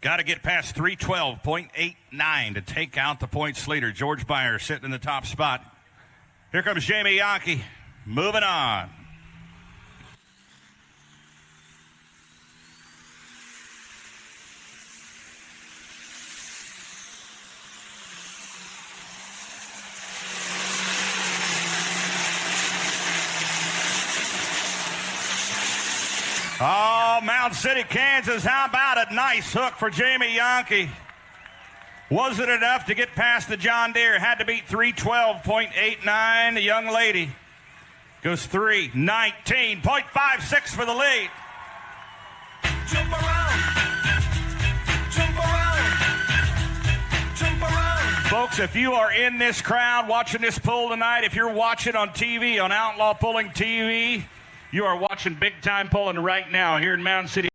Got to get past 312.89 to take out the points leader. George Beyer sitting in the top spot. Here comes Jamie Yankee moving on. Oh, Mound City, Kansas, how about it? Nice hook for Jamie Yankee. Wasn't enough to get past the John Deere. Had to beat 312.89. The young lady goes 319.56 for the lead. Jump around. Jump around. Jump around. Folks, if you are in this crowd watching this pull tonight, if you're watching on TV, on Outlaw Pulling TV, you are watching big time pulling right now here in Mound City.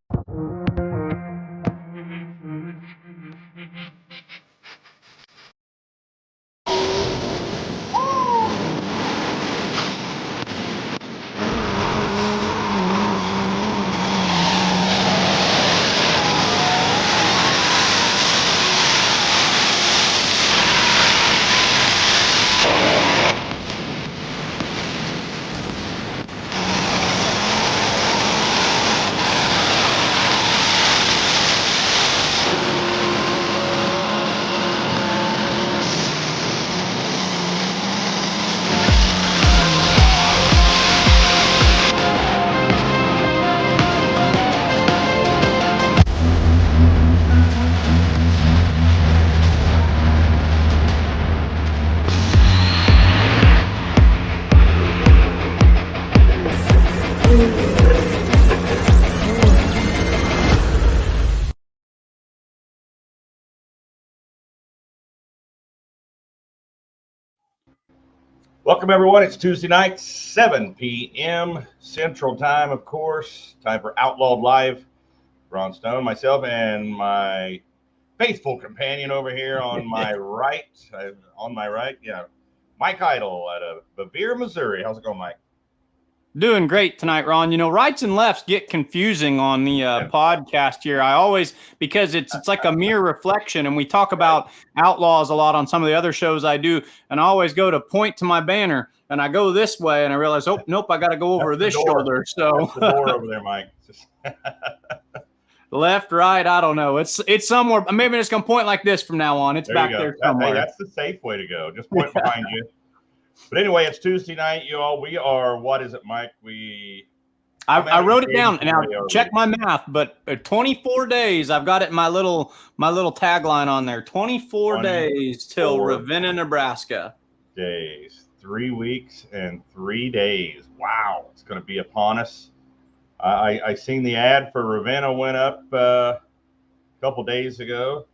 Welcome, everyone. It's Tuesday night, 7 p.m. Central Time, of course. Time for Outlawed Live. Ron Stone, myself, and my faithful companion over here on my right. Mike Idle out of Bevier, Missouri. How's it going, Mike? Doing great tonight, Ron. You know, rights and lefts get confusing on the podcast here. I always, because it's like a mere reflection, and we talk about outlaws a lot on some of the other shows I do, and I always go to point to my banner, and I go this way, and I realize, oh, nope, I got to go over this shoulder. So that's the door over there, Mike. Left, right, I don't know. It's somewhere. Maybe it's going to point like this from now on. It's back there somewhere. That's the safe way to go. Just point behind you. But anyway, it's Tuesday night, you all. We are, what is it, Mike? I wrote it down. Now, check my math, but 24 days. I've got it in my little tagline on there. 24 days till Ravenna, Nebraska. Days. 3 weeks and 3 days. Wow. It's going to be upon us. I seen the ad for Ravenna went up a couple days ago.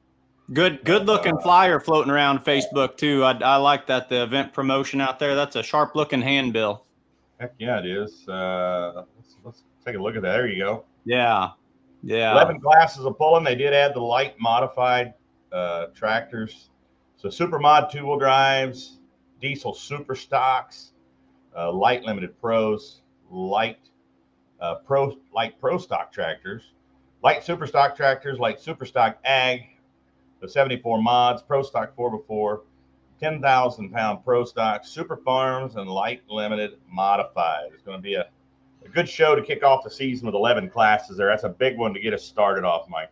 Good looking flyer floating around Facebook too. I like that, the event promotion out there. That's a sharp looking handbill. Heck yeah, it is. Let's take a look at that. There you go. Yeah. 11 classes of pulling. They did add the light modified tractors. So super mod 2-wheel drives, diesel super stocks, light limited pros, light pro stock tractors, light super stock tractors, light super stock ag. The 74 mods, Pro Stock 4x4, 10,000-pound Pro Stock, Super Farms, and Light Limited Modified. It's going to be a good show to kick off the season with 11 classes there. That's a big one to get us started off, Mike.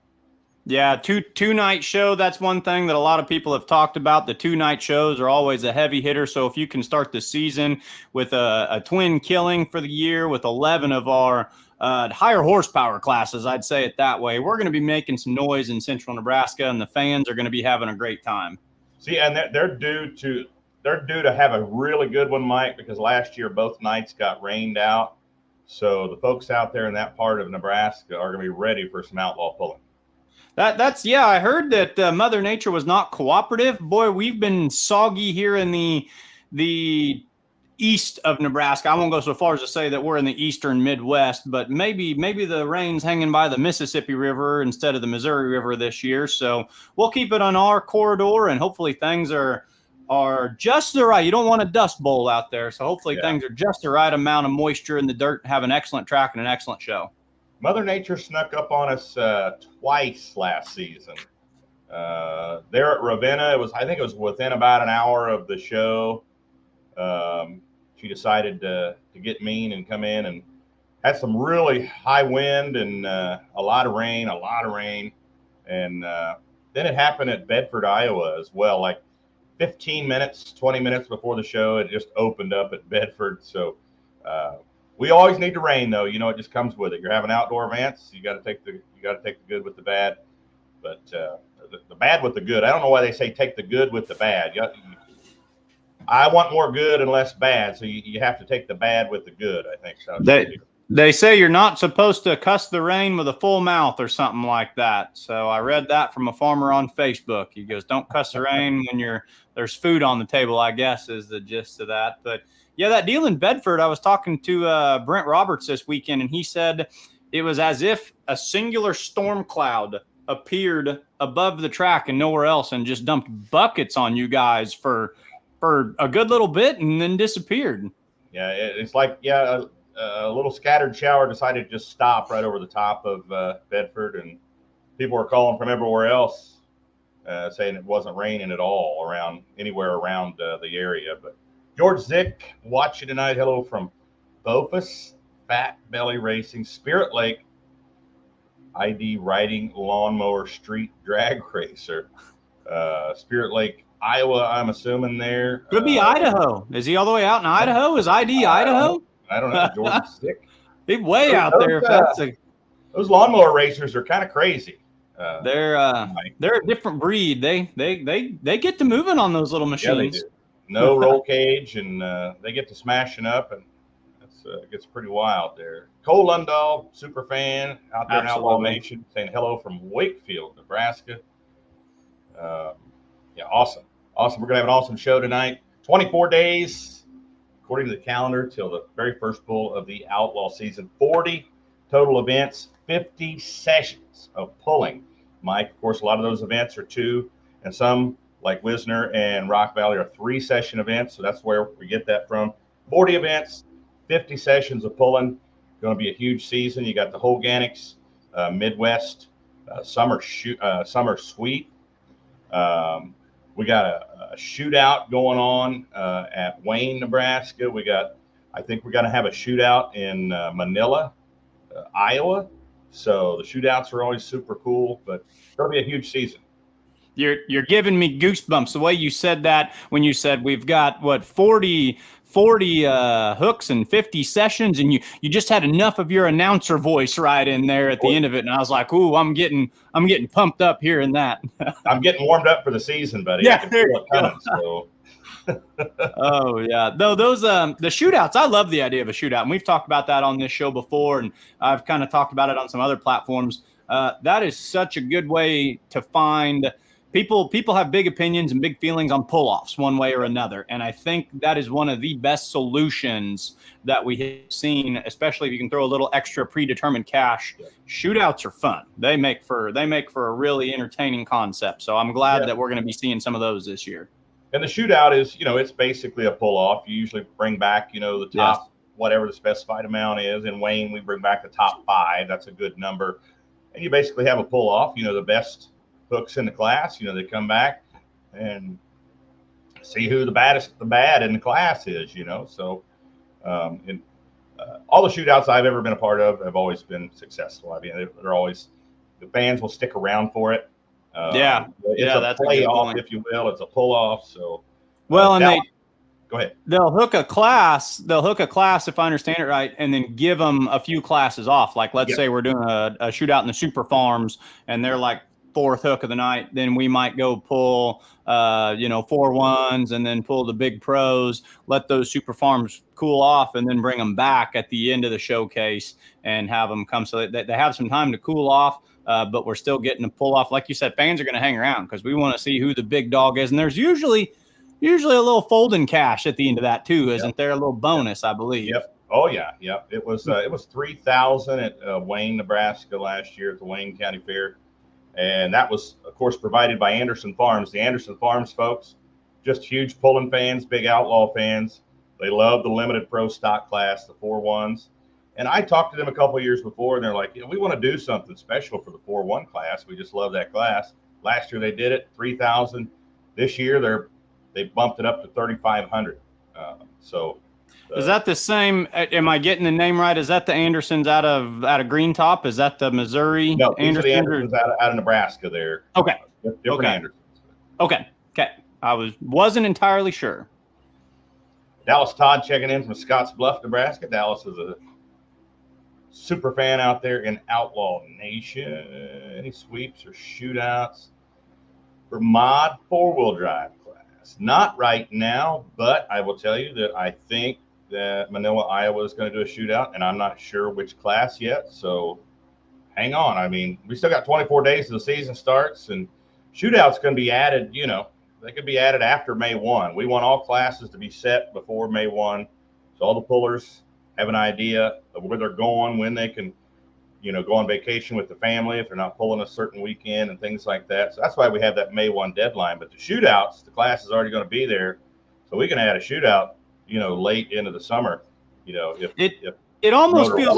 Yeah, two-night show. That's one thing that a lot of people have talked about. The 2-night shows are always a heavy hitter. So if you can start the season with a twin killing for the year with 11 of our higher horsepower classes, I'd say it that way, we're going to be making some noise in central Nebraska, and the fans are going to be having a great time. See, and they're due to have a really good one, Mike, because last year both nights got rained out. So the folks out there in that part of Nebraska are going to be ready for some outlaw pulling. That's I heard that Mother Nature was not cooperative. Boy, we've been soggy here in the east of Nebraska. I won't go so far as to say that we're in the eastern Midwest, but maybe the rain's hanging by the Mississippi River instead of the Missouri River this year. So we'll keep it on our corridor, and hopefully things are just the right. You don't want a dust bowl out there, so hopefully things are just the right amount of moisture in the dirt. Have an excellent track and an excellent show. Mother Nature snuck up on us twice last season. There at Ravenna, I think it was within about an hour of the show. She decided to get mean and come in and had some really high wind and a lot of rain. And then it happened at Bedford, Iowa as well. Like 15 minutes, 20 minutes before the show, it just opened up at Bedford. So we always need the rain, though. You know, it just comes with it. You're having outdoor events. You got to take the good with the bad. But the bad with the good. I don't know why they say take the good with the bad. I want more good and less bad, so you have to take the bad with the good, I think. So they say you're not supposed to cuss the rain with a full mouth or something like that. So I read that from a farmer on Facebook. He goes, don't cuss the rain when there's food on the table, I guess, is the gist of that. But, yeah, that deal in Bedford, I was talking to Brent Roberts this weekend, and he said it was as if a singular storm cloud appeared above the track and nowhere else and just dumped buckets on you guys for a good little bit and then disappeared. Yeah, it's like, a little scattered shower decided to just stop right over the top of Bedford, and people were calling from everywhere else saying it wasn't raining at all anywhere around the area. But George Zick watching tonight. Hello from Bofus, Fat Belly Racing, Spirit Lake, ID Riding Lawnmower Street Drag Racer, Spirit Lake, Iowa, I'm assuming there. Could be Idaho. Is he all the way out in Idaho? Is ID Idaho? I don't know. George Sick. He's way out there. Those lawnmower racers are kind of crazy. They're a different breed. They get to moving on those little machines. Yeah, they do. No roll cage, and they get to smashing up, and it gets pretty wild there. Cole Lundahl, super fan out there in Outlaw Nation, saying hello from Wakefield, Nebraska. Awesome. We're gonna have an awesome show tonight. 24 days, according to the calendar, till the very first bull of the Outlaw season. 40 total events, 50 sessions of pulling. Mike, of course, a lot of those events are 2, and some, like Wisner and Rock Valley, are 3-session events. So that's where we get that from. 40 events, 50 sessions of pulling. Going to be a huge season. You got the Hoganics, Midwest summer sweep. We got a shootout going on at Wayne, Nebraska. I think we're going to have a shootout in Manila, Iowa. So the shootouts are always super cool, but it's going to be a huge season. You're giving me goosebumps the way you said that when you said we've got 40 hooks and 50 sessions, and you just had enough of your announcer voice right in there at the end of it, and I was like, ooh, I'm getting pumped up hearing that. I'm getting warmed up for the season, buddy. Yeah, I can feel it coming, so. Oh yeah, though those the shootouts, I love the idea of a shootout, and we've talked about that on this show before, and I've kind of talked about it on some other platforms. That is such a good way to find people have big opinions and big feelings on pull-offs one way or another, and I think that is one of the best solutions that we have seen, especially if you can throw a little extra predetermined cash. Shootouts are fun. They make for a really entertaining concept, so I'm glad that we're going to be seeing some of those this year. And the shootout is, it's basically a pull-off. You usually bring back, the top, whatever the specified amount is. In Wayne, we bring back the top 5. That's a good number. And you basically have a pull-off, the best hooks in the class. They come back and see who the bad in the class is, So all the shootouts I've ever been a part of have always been successful. I mean, they're always, the fans will stick around for it. It's a playoff, if you will. It's a pull-off. So, well, and go ahead. They'll hook a class, if I understand it right, and then give them a few classes off. Like, let's say we're doing a shootout in the Super Farms, and they're like 4th hook of the night. Then we might go pull, 4 ones, and then pull the big pros. Let those Super Farms cool off, and then bring them back at the end of the showcase and have them come so that they have some time to cool off. But we're still getting a pull off. Like you said, fans are going to hang around because we want to see who the big dog is. And there's usually a little folding cash at the end of that too, isn't there? A little bonus, I believe. Yep. Oh yeah. Yep. It was $3,000 at Wayne, Nebraska last year at the Wayne County Fair, and that was, of course, provided by Anderson Farms. The Anderson Farms folks, just huge pulling fans, big Outlaw fans. They love the limited pro stock class, the 4 ones. And I talked to them a couple of years before, and they're like, we want to do something special for the 4-1 class. We just love that class. Last year they did it, 3,000. This year they bumped it up to 3,500. Is that the same? Am I getting the name right? Is that the Andersons out of Green Top? Is that the Missouri? No, these are the Andersons out of Nebraska. There. Okay. Different Andersons. Okay. I wasn't entirely sure. Dallas Todd checking in from Scottsbluff, Nebraska. Dallas is a super fan out there in Outlaw Nation. Any sweeps or shootouts for mod 4-wheel drive class? Not right now, but I will tell you that I think that Manila, Iowa is going to do a shootout, and I'm not sure which class yet. So hang on. I mean, we still got 24 days till the season starts, and shootouts going to be added, they could be added after May 1. We want all classes to be set before May 1. So all the pullers have an idea of where they're going, when they can, go on vacation with the family if they're not pulling a certain weekend and things like that. So that's why we have that May 1 deadline. But the shootouts, the class is already going to be there. So we can add a shootout, late into the summer, if it almost feels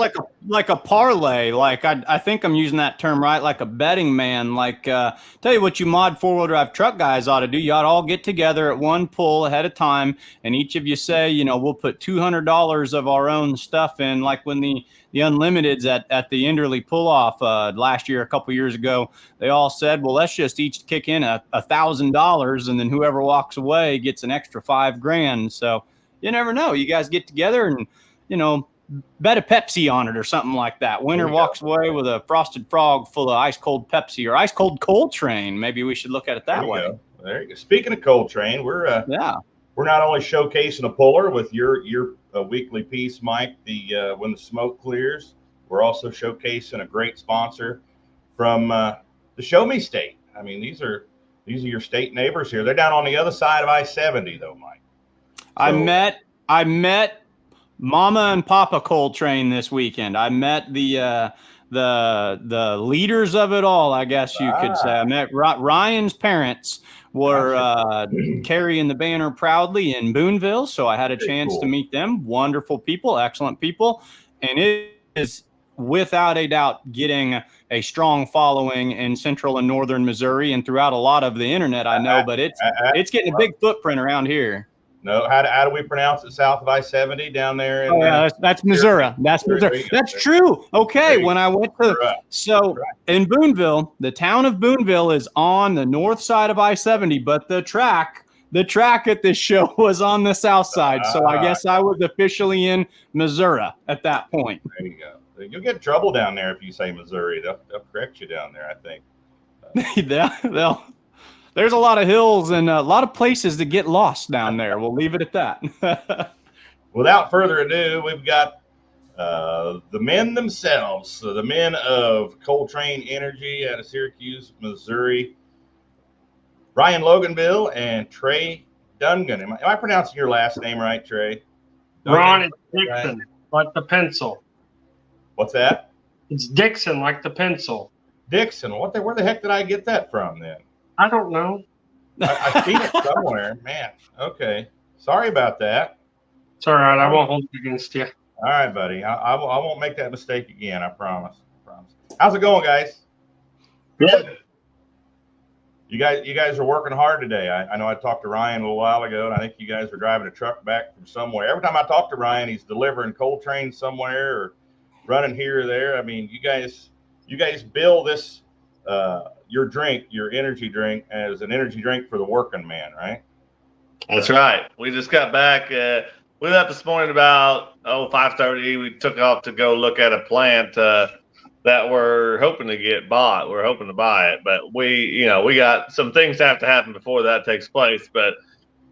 like a parlay. Like I think I'm using that term right, like a betting man. Like tell you what, you mod 4-wheel drive truck guys ought to do. You ought to all get together at one pull ahead of time, and each of you say, we'll put $200 of our own stuff in. Like when the Unlimiteds at the Enderley pull off last year, a couple years ago, they all said, well, let's just each kick in $1,000, and then whoever walks away gets an extra $5,000. So you never know. You guys get together and bet a Pepsi on it or something like that. Winner walks away with a Frosted Frog full of ice cold Pepsi or ice cold Coltrane. Maybe we should look at it that way. There you go. Speaking of Coltrane, we're not only showcasing a puller with your weekly piece, Mike, the when the smoke clears. We're also showcasing a great sponsor from the Show Me State. I mean, these are your state neighbors here. They're down on the other side of I-70, though, Mike. So, I met Mama and Papa Coltrane this weekend. I met the leaders of it all, I guess you could say. I met Ryan's parents were carrying the banner proudly in Boonville, so I had a chance to meet them. Wonderful people, excellent people, and it is without a doubt getting a strong following in central and northern Missouri and throughout a lot of the internet, I know, but it's getting a big footprint around here. No, how do we pronounce it south of I-70 down there? That's Missouri. That's Missouri. That's true. Okay, when I went to in Boonville, the town of Boonville is on the north side of I-70, but the track at this show was on the south side. So I guess I was officially in Missouri at that point. There you go. You'll get in trouble down there if you say Missouri. They'll correct you down there, I think. There's a lot of hills and a lot of places to get lost down there. We'll leave it at that. Without further ado, we've got the men themselves. So the men of Coltrane Energy out of Syracuse, Missouri. Ryan Loganbill and Trey Dungan. Am I pronouncing your last name right, Trey? Ron, it's Dixon, like the pencil. What's that? It's Dixon, like the pencil. Dixon. Where the heck did I get that from then? I don't know. I've seen it somewhere. Man, okay. Sorry about that. It's all right. I won't hold it against you. All right, buddy. I won't make that mistake again. I promise. How's it going, guys? Good. You guys are working hard today. I know I talked to Ryan a little while ago, and I think you guys were driving a truck back from somewhere. Every time I talk to Ryan, he's delivering Coltrane somewhere or running here or there. I mean, you guys bill this your energy drink as an energy drink for the working man, right? That's right. We just got back. We left this morning about 5:30. We took off to go look at a plant that we're hoping to get bought. We're hoping to buy it, but we got some things that have to happen before that takes place. But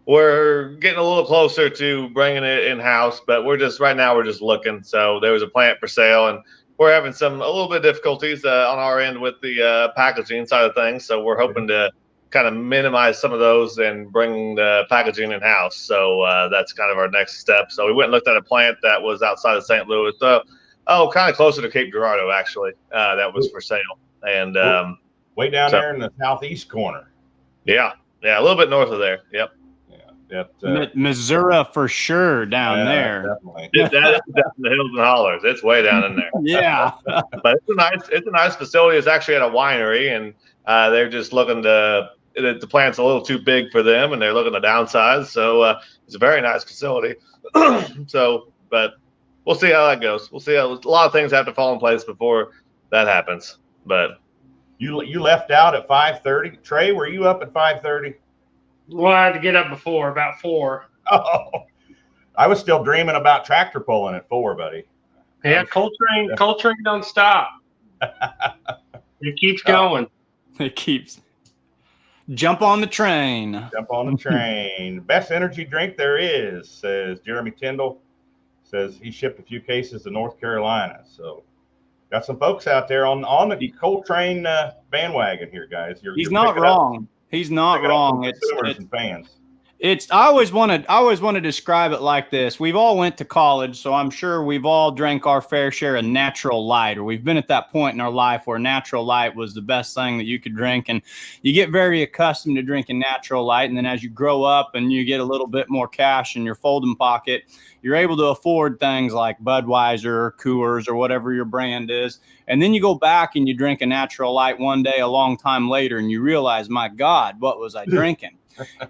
we're getting a little closer to bringing it in house. But right now we're just looking. So there was a plant for sale, and we're having a little bit of difficulties on our end with the packaging side of things. So we're hoping to kind of minimize some of those and bring the packaging in house. So that's kind of our next step. So we went and looked at a plant that was outside of St. Louis. Kind of closer to Cape Girardeau, actually. That was for sale. And way down there in the southeast corner. Yeah, a little bit north of there. Yep. Yeah. Missouri for sure down there. Definitely. That is down in the hills and hollers. It's way down in there. Yeah. But it's a nice facility. It's actually at a winery, and they're just looking to. The plant's a little too big for them, and they're looking to downsize. So it's a very nice facility. But we'll see how that goes. We'll see. A lot of things have to fall in place before that happens. But you left out at 5:30. Trey, were you up at 5:30? Well, I had to get up before about 4. Oh, I was still dreaming about tractor pulling at 4, buddy. Yeah, Coltrane don't stop. It keeps going. It keeps. Jump on the train. Jump on the train. Best energy drink there is, says Jeremy Tyndall. Says he shipped a few cases to North Carolina. So got some folks out there on the Coltrane bandwagon here, guys. He's not wrong. He's not wrong. It's fans. I always want to describe it like this. We've all went to college, so I'm sure we've all drank our fair share of natural light, or we've been at that point in our life where natural light was the best thing that you could drink. And you get very accustomed to drinking natural light. And then as you grow up and you get a little bit more cash in your folding pocket, you're able to afford things like Budweiser or Coors or whatever your brand is. And then you go back and you drink a natural light one day, a long time later, and you realize, my God, what was I drinking?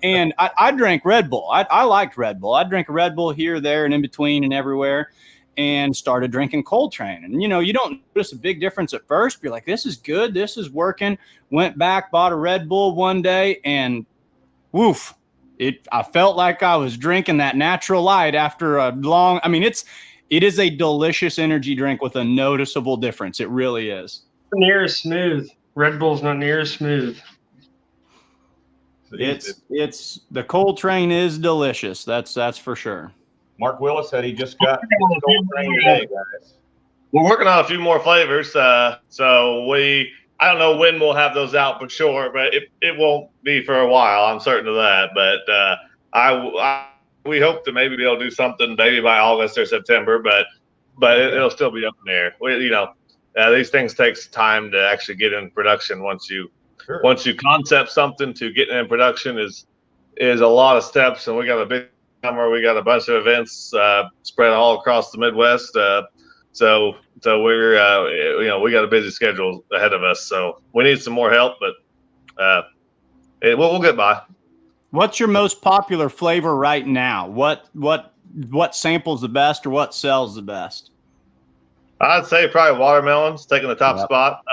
And I drank Red Bull. I liked Red Bull. I'd drink a Red Bull here, there, and in between and everywhere, and started drinking Coltrane. And, you don't notice a big difference at first. You're like, this is good. This is working. Went back, bought a Red Bull one day, and woof. I felt like I was drinking that natural light after a long – it is a delicious energy drink with a noticeable difference. It really is. Near as smooth. Red Bull's not near as smooth. It's the Coltrane is delicious. That's for sure. Mark Willis said he just got Coltrane today, guys. We're working on a few more flavors. So I don't know when we'll have those out for sure, but it won't be for a while. I'm certain of that. But we hope to maybe be able to do something maybe by August or September, but it'll still be up in the air. These things takes time to actually get in production. Once you concept something, to get in production is a lot of steps, and we got a big summer. We got a bunch of events spread all across the Midwest. So we're we got a busy schedule ahead of us. So we need some more help, but we'll get by. What's your most popular flavor right now? What samples the best, or what sells the best? I'd say probably watermelon's taking the top spot,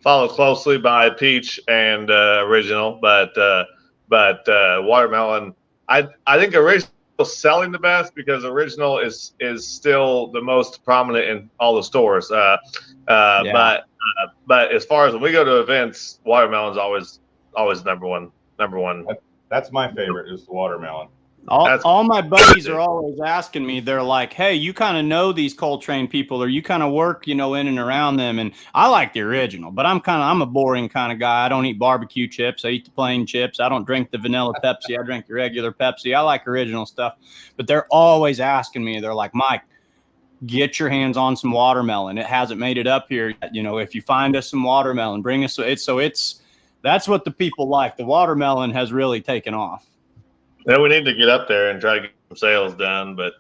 followed closely by peach and original. But watermelon, I think original is selling the best because original is still the most prominent in all the stores. But as far as when we go to events, watermelon's always number one. That's my favorite, is the watermelon. All my buddies are always asking me, they're like, hey, you kind of know these Coltrane people, or you kind of work, in and around them. And I like the original, but I'm a boring kind of guy. I don't eat barbecue chips. I eat the plain chips. I don't drink the vanilla Pepsi. I drink the regular Pepsi. I like original stuff. But they're always asking me, they're like, Mike, get your hands on some watermelon. It hasn't made it up here yet. If you find us some watermelon, bring us. That's what the people like. The watermelon has really taken off. Yeah, we need to get up there and try to get some sales done, but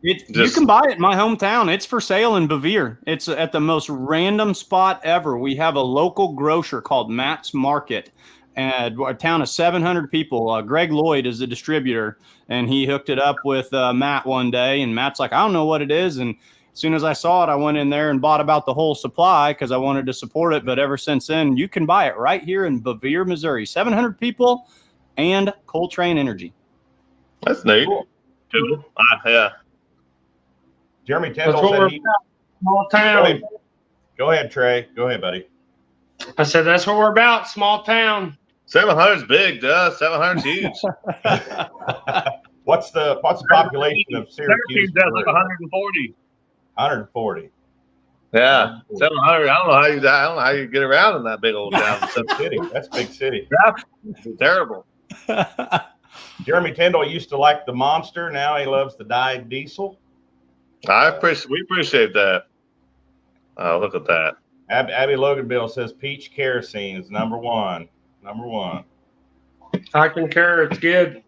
you can buy it in my hometown. It's for sale in Bevere. It's at the most random spot ever. We have a local grocer called Matt's Market, and a town of 700 people. Greg Lloyd is the distributor, and he hooked it up with Matt one day, and Matt's like, I don't know what it is, and as soon as I saw it, I went in there and bought about the whole supply because I wanted to support it. But ever since then, you can buy it right here in Bevere, Missouri. 700 people. And Coltrane Energy. That's neat. Cool. Yeah. Jeremy Tyndall said small town. Go ahead, Trey. Go ahead, buddy. I said that's what we're about. Small town. 700's big, duh. 700's huge. What's the population of Syracuse? That's like 140. 140. Yeah, 700. I don't know how you get around in that big old town. That's big city. That's terrible. Jeremy Tyndall used to like the Monster. Now he loves the dyed diesel. We appreciate that. Oh, look at that. Abby Loganbill says peach kerosene is number one. I concur. It's good.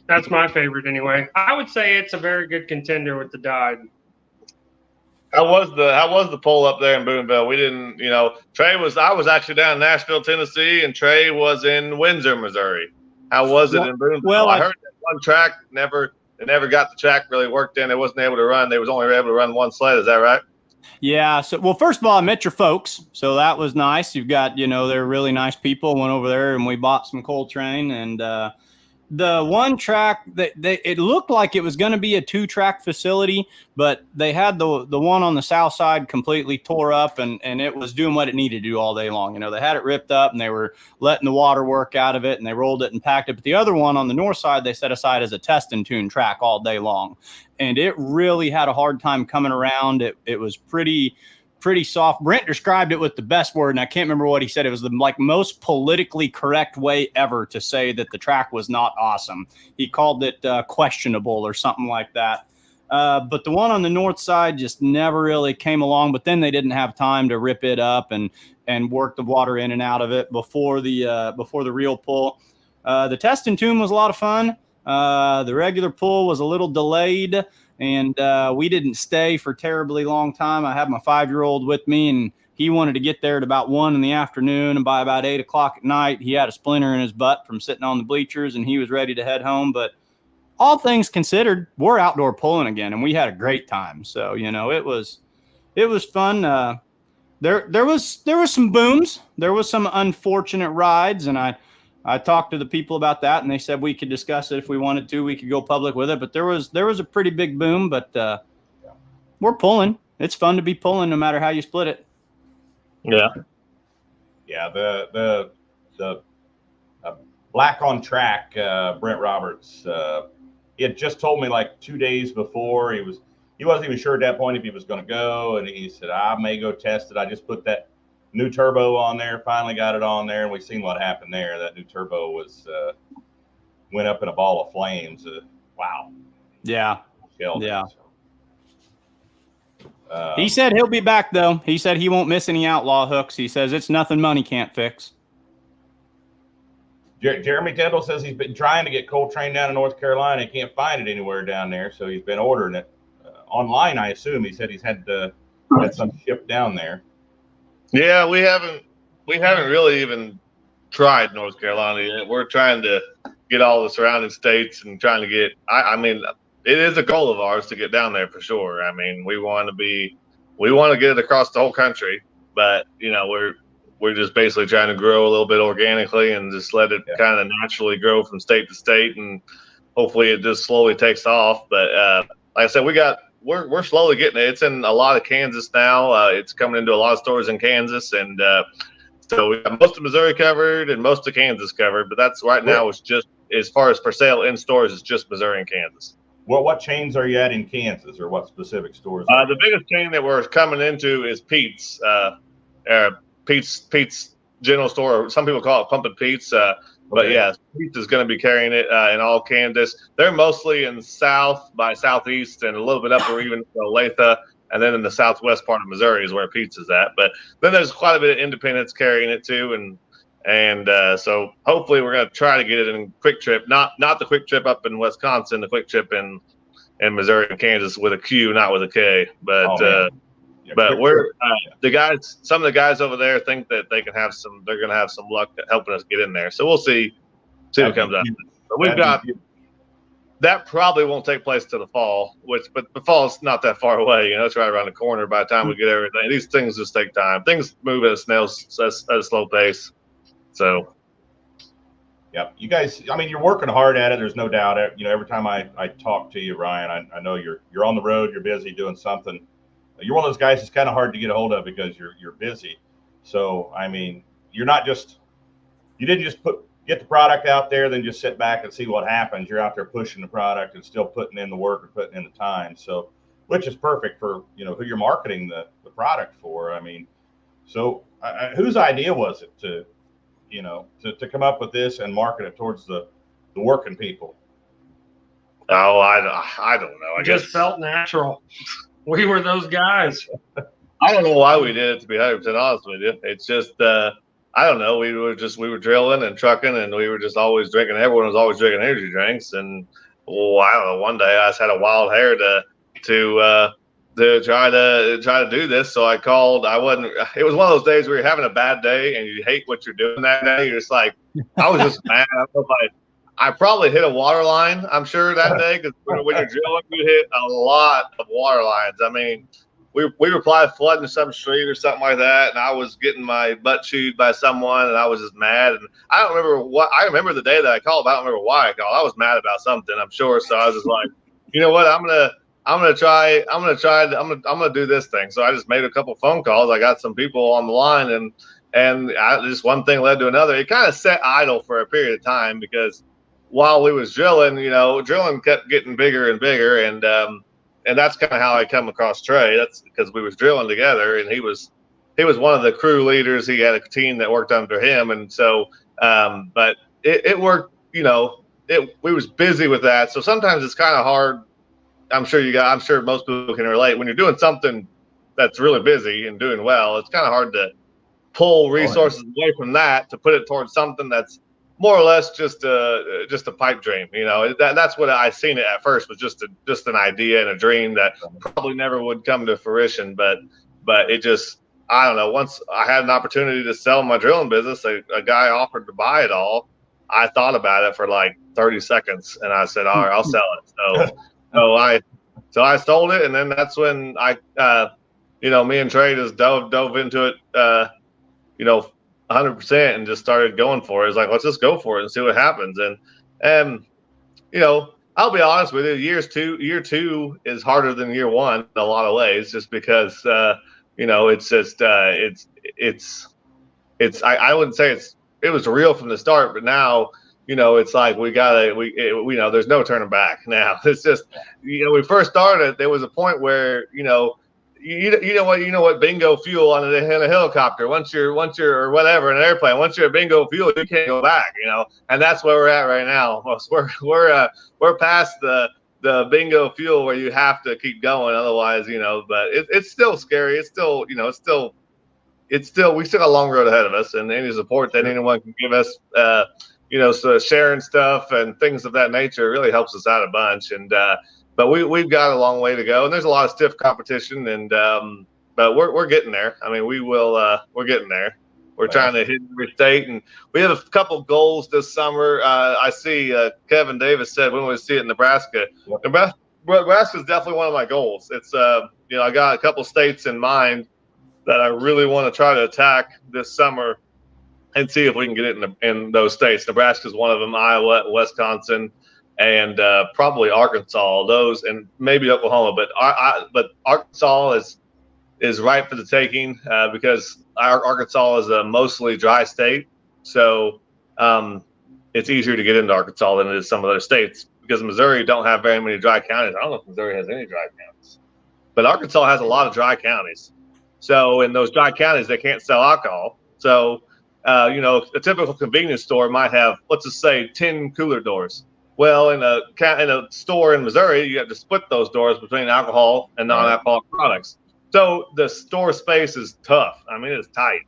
That's my favorite anyway. I would say it's a very good contender with the Dyed. How was the poll up there in Boonville? We didn't, I was actually down in Nashville, Tennessee, and Trey was in Windsor, Missouri. How was it in Boonville? Well, I heard that one track never got the track really worked in. It wasn't able to run. They was only able to run one sled. Is that right? Yeah. So, well, first of all, I met your folks, so that was nice. You've got, they're really nice people. Went over there and we bought some Coltrane, and the one track that it looked like it was going to be a 2-track facility, but they had the one on the south side completely tore up, and it was doing what it needed to do all day long. They had it ripped up and they were letting the water work out of it, and they rolled it and packed it. But the other one on the north side, they set aside as a test and tune track all day long. And it really had a hard time coming around. It was pretty soft. Brent described it with the best word, and I can't remember what he said. It was the most politically correct way ever to say that the track was not awesome. He called it questionable or something like that. But the one on the north side just never really came along. But then they didn't have time to rip it up and work the water in and out of it before the real pull. The test and tune was a lot of fun. The regular pull was a little delayed, and we didn't stay for terribly long time. I had my 5-year-old with me, and he wanted to get there at about 1 PM, and by about 8 o'clock at night, he had a splinter in his butt from sitting on the bleachers, and he was ready to head home. But all things considered, we're outdoor pulling again, and we had a great time. So, it was fun. There was some booms. There was some unfortunate rides, and I talked to the people about that, and they said we could discuss it if we wanted to. We could go public with it, but there was a pretty big boom. But we're pulling. It's fun to be pulling, no matter how you split it. Yeah. Yeah. The Black on Track, Brent Roberts, he had just told me like 2 days before. He wasn't even sure at that point if he was going to go, and he said, I may go test it. I just put that new turbo on there, finally got it on there, and we've seen what happened there. That new turbo went up in a ball of flames. Wow. Yeah. Yeah. So, he said he'll be back, though. He said he won't miss any Outlaw hooks. He says it's nothing money can't fix. Jeremy Tindall says he's been trying to get Coltrane down in North Carolina. He can't find it anywhere down there, so he's been ordering it online, I assume. He said he's had some shipped down there. Yeah, we haven't really even tried North Carolina yet. We're trying to get all the surrounding states and trying to get. I mean, it is a goal of ours to get down there for sure. I mean, we want to get it across the whole country, but we're just basically trying to grow a little bit organically and just let it kind of naturally grow from state to state, and hopefully it just slowly takes off. But like I said, we're slowly getting it. It's in a lot of Kansas now. It's coming into a lot of stores in Kansas, and so we have most of Missouri covered and most of Kansas covered. But that's right now. It's just as far as for sale in stores, it's just Missouri and Kansas. Well, what chains are you at in Kansas, or what specific stores? The biggest chain that we're coming into is Pete's. Pete's General Store, or some people call it Pumpin' Pete's. But yeah, Pete's is going to be carrying it in all Kansas. They're mostly in south by southeast and a little bit up or even Olathe, and then in the southwest part of Missouri is where Pete's is at. But then there's quite a bit of independents carrying it too, and so hopefully we're going to try to get it in Quick Trip, not the Quick Trip up in Wisconsin, the Quick Trip in Missouri and Kansas with a Q, not with a K. But but we're the guys. Some of the guys over there think that they're going to have some luck helping us get in there. So we'll see what comes out. But we've got that. Probably won't take place till the fall, but the fall is not that far away. It's right around the corner. By the time we get everything, these things just take time. Things move at a slow pace. So. Yeah, you guys. I mean, you're working hard at it. There's no doubt. Every time I talk to you, Ryan, I know you're on the road. You're busy doing something. You're one of those guys that's kind of hard to get a hold of because you're busy. So, I mean, you didn't just get the product out there, then just sit back and see what happens. You're out there pushing the product and still putting in the work and putting in the time. So, which is perfect for, who you're marketing the product for. I mean, so whose idea was it to come up with this and market it towards the working people? Oh, I don't know. I It just guess felt natural. We were those guys. I don't know why we did it, to be 100% honest with you. It's just, I I don't know. We were drilling and trucking, and we were just always drinking. Everyone was always drinking energy drinks, and I don't know. One day I just had a wild hair to try to do this. So I called. It was one of those days where you're having a bad day and you hate what you're doing that day. You're just like, I was just mad. I probably hit a water line, I'm sure, that day, because when you're drilling, you hit a lot of water lines. I mean, we were probably flooding some street or something like that, and I was getting my butt chewed by someone, and I was just mad. And I don't remember what. I remember the day that I called, but I don't remember why I called. I was mad about something, I'm sure. So I was just like, you know what, I'm gonna do this thing. So I just made a couple phone calls. I got some people on the line, and just one thing led to another. It kind of sat idle for a period of time because while we was drilling, drilling kept getting bigger and bigger, and that's kind of how I come across Trey. That's because we was drilling together, and he was one of the crew leaders. He had a team that worked under him, and so but it worked. We was busy with that, so sometimes it's kind of hard. I'm sure most people can relate when you're doing something that's really busy and doing well. It's kind of hard to pull resources away from that to put it towards something that's more or less just a pipe dream. That's what I seen it at first, was just an idea and a dream that probably never would come to fruition. But it just, I don't know. Once I had an opportunity to sell my drilling business, a guy offered to buy it all. I thought about it for like 30 seconds, and I said, all right, I'll sell it. So I sold it, and then that's when me and Trey just dove into it, 100% and just started going for it. It's like, let's just go for it and see what happens. And I'll be honest with you, year two is harder than year one in a lot of ways, just because it's just I wouldn't say it was real from the start, but now it's like there's no turning back now. It's just we first started, there was a point where you know what bingo fuel on a helicopter. Once you're or whatever in an airplane, once you're at bingo fuel, you can't go back. And that's where we're at right now. We're past the bingo fuel where you have to keep going, otherwise, But it's still scary. It's still we still got a long road ahead of us, and any support that anyone can give us, so sharing stuff and things of that nature really helps us out a bunch. And but we've got a long way to go, and there's a lot of stiff competition, and but we're getting there. I mean, we're getting there. We're trying to hit every state, and we have a couple goals this summer. I see Kevin Davis said when we see it in Nebraska. Yep. Nebraska is definitely one of my goals. It's I got a couple states in mind that I really want to try to attack this summer and see if we can get it in those states. Nebraska is one of them, Iowa, Wisconsin, and probably Arkansas. Those, and maybe Oklahoma, but Arkansas is ripe for the taking because Arkansas is a mostly dry state, so it's easier to get into Arkansas than it is some other states, because Missouri don't have very many dry counties. I don't know if Missouri has any dry counties, but Arkansas has a lot of dry counties. So in those dry counties, they can't sell alcohol. So a typical convenience store might have, let's just say, 10 cooler doors. Well, in a store in Missouri, you have to split those doors between alcohol and non-alcoholic products. So the store space is tough. I mean, it's tight.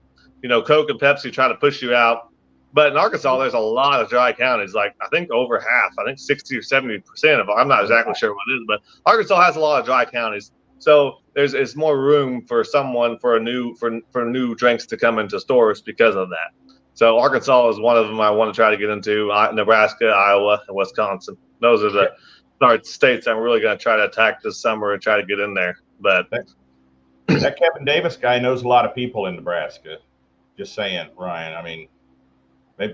Coke and Pepsi try to push you out. But in Arkansas, there's a lot of dry counties, like I think over half, I think 60 or 70% of them. I'm not exactly sure what it is, but Arkansas has a lot of dry counties. So there's more room for someone for new drinks to come into stores because of that. So Arkansas is one of them I want to try to get into. Nebraska, Iowa, and Wisconsin. Those are the states I'm really going to try to attack this summer and try to get in there. But that Kevin Davis guy knows a lot of people in Nebraska. Just saying, Ryan. I mean,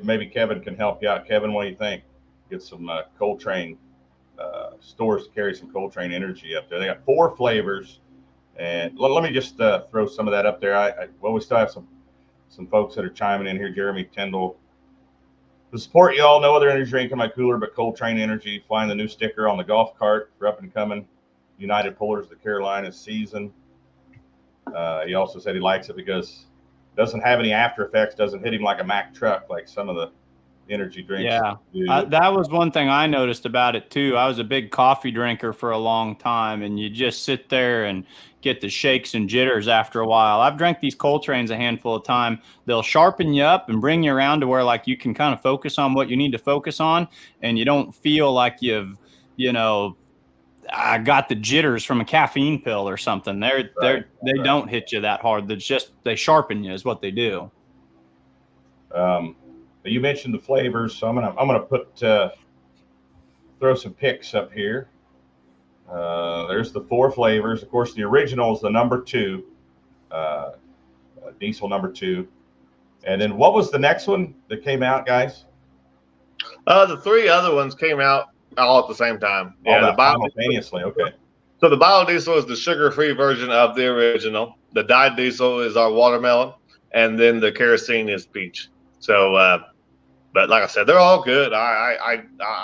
maybe Kevin can help you out. Kevin, what do you think? Get some Coltrane stores to carry some Coltrane energy up there. They got 4 flavors, and let me just throw some of that up there. We still have some folks that are chiming in here. Jeremy Tyndall. To support you all, no other energy drink in my cooler but Coltrane Energy. Flying the new sticker on the golf cart for up and coming United Pullers of the Carolinas season. He also said he likes it because it doesn't have any after effects, doesn't hit him like a Mack truck like some of the energy drinks. Yeah, that was one thing I noticed about it too. I was a big coffee drinker for a long time, and you just sit there and get the shakes and jitters after a while. I've drank these Coltrane's a handful of time. They'll sharpen you up and bring you around to where like you can kind of focus on what you need to focus on, and you don't feel like I got the jitters from a caffeine pill or something. They don't hit you that hard. They sharpen you is what they do. You mentioned the flavors, so I'm gonna put throw some picks up here. There's the 4 flavors. Of course, the original is the number 2, diesel number 2. And then what was the next one that came out, guys? The 3 other ones came out all at the same time. Yeah, simultaneously. Okay. So the biodiesel is the sugar-free version of the original. The dyed diesel is our watermelon, and then the kerosene is peach. So, but like I said, they're all good. I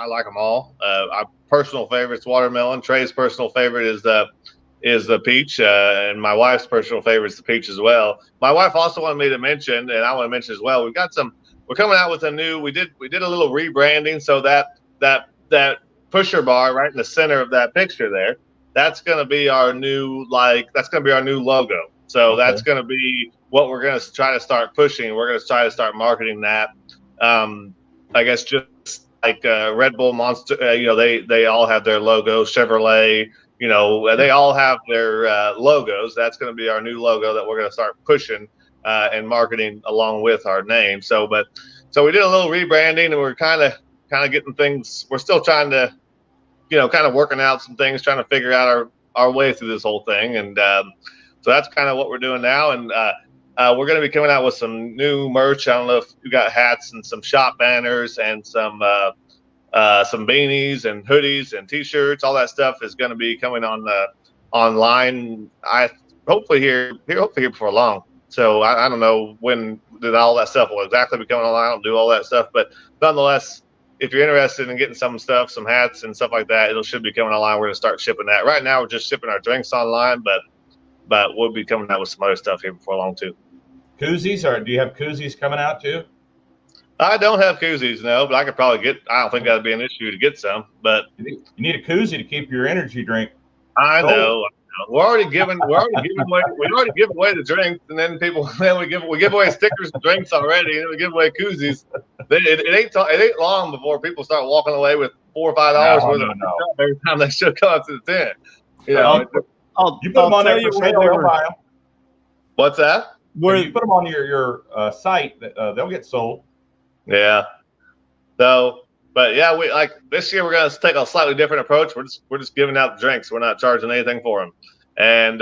like them all. Our personal favorite's watermelon. Trey's personal favorite is the peach, and my wife's personal favorite is the peach as well. My wife also wanted me to mention, and I want to mention as well, we're coming out with a new. We did a little rebranding, so that pusher bar right in the center of that picture there, that's going to be our new logo. So that's going to be what we're going to try to start pushing. We're going to try to start marketing that. I guess just like Red Bull, Monster, they all have their logo. Chevrolet, they all have their logos. That's going to be our new logo that we're going to start pushing and marketing along with our name. So we did a little rebranding, and we're kind of getting things. We're still trying to, kind of working out some things, trying to figure out our way through this whole thing. And so that's kind of what we're doing now. And we're going to be coming out with some new merch. I don't know if you got hats and some shop banners and some beanies and hoodies and T-shirts. All that stuff is going to be coming on online. Hopefully here before long. So I don't know when all that stuff will exactly be coming online. I don't do all that stuff, but nonetheless, if you're interested in getting some stuff, some hats and stuff like that, it should be coming online. We're going to start shipping that. Right now, we're just shipping our drinks online, but we'll be coming out with some other stuff here before long too. Koozies, or do you have koozies coming out too? I don't have koozies, no, but I could probably get. I don't think that'd be an issue to get some. But you need a koozie to keep your energy drink. I know. We're already giving away the drinks, and then we give away stickers and drinks already, and then we give away koozies. It ain't long before people start walking away with $4 or $5 worth of stuff every time they show up to the tent. You put them on there for sale, they'll buy them. What's that? Where you put them on your site, they'll get sold. Yeah. So, but yeah, we like this year we're gonna take a slightly different approach. We're just giving out the drinks. We're not charging anything for them, and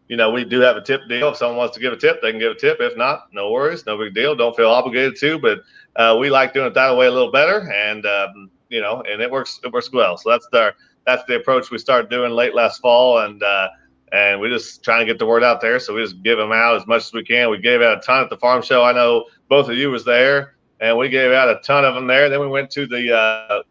we do have a tip deal. If someone wants to give a tip, they can give a tip. If not, no worries, no big deal. Don't feel obligated to, but we like doing it that way a little better, and and it works well. So that's the approach we started doing late last fall, and we're just trying to get the word out there. So we just give them out as much as we can. We gave out a ton at the farm show. I know both of you was there. And we gave out a ton of them there. Then we went to the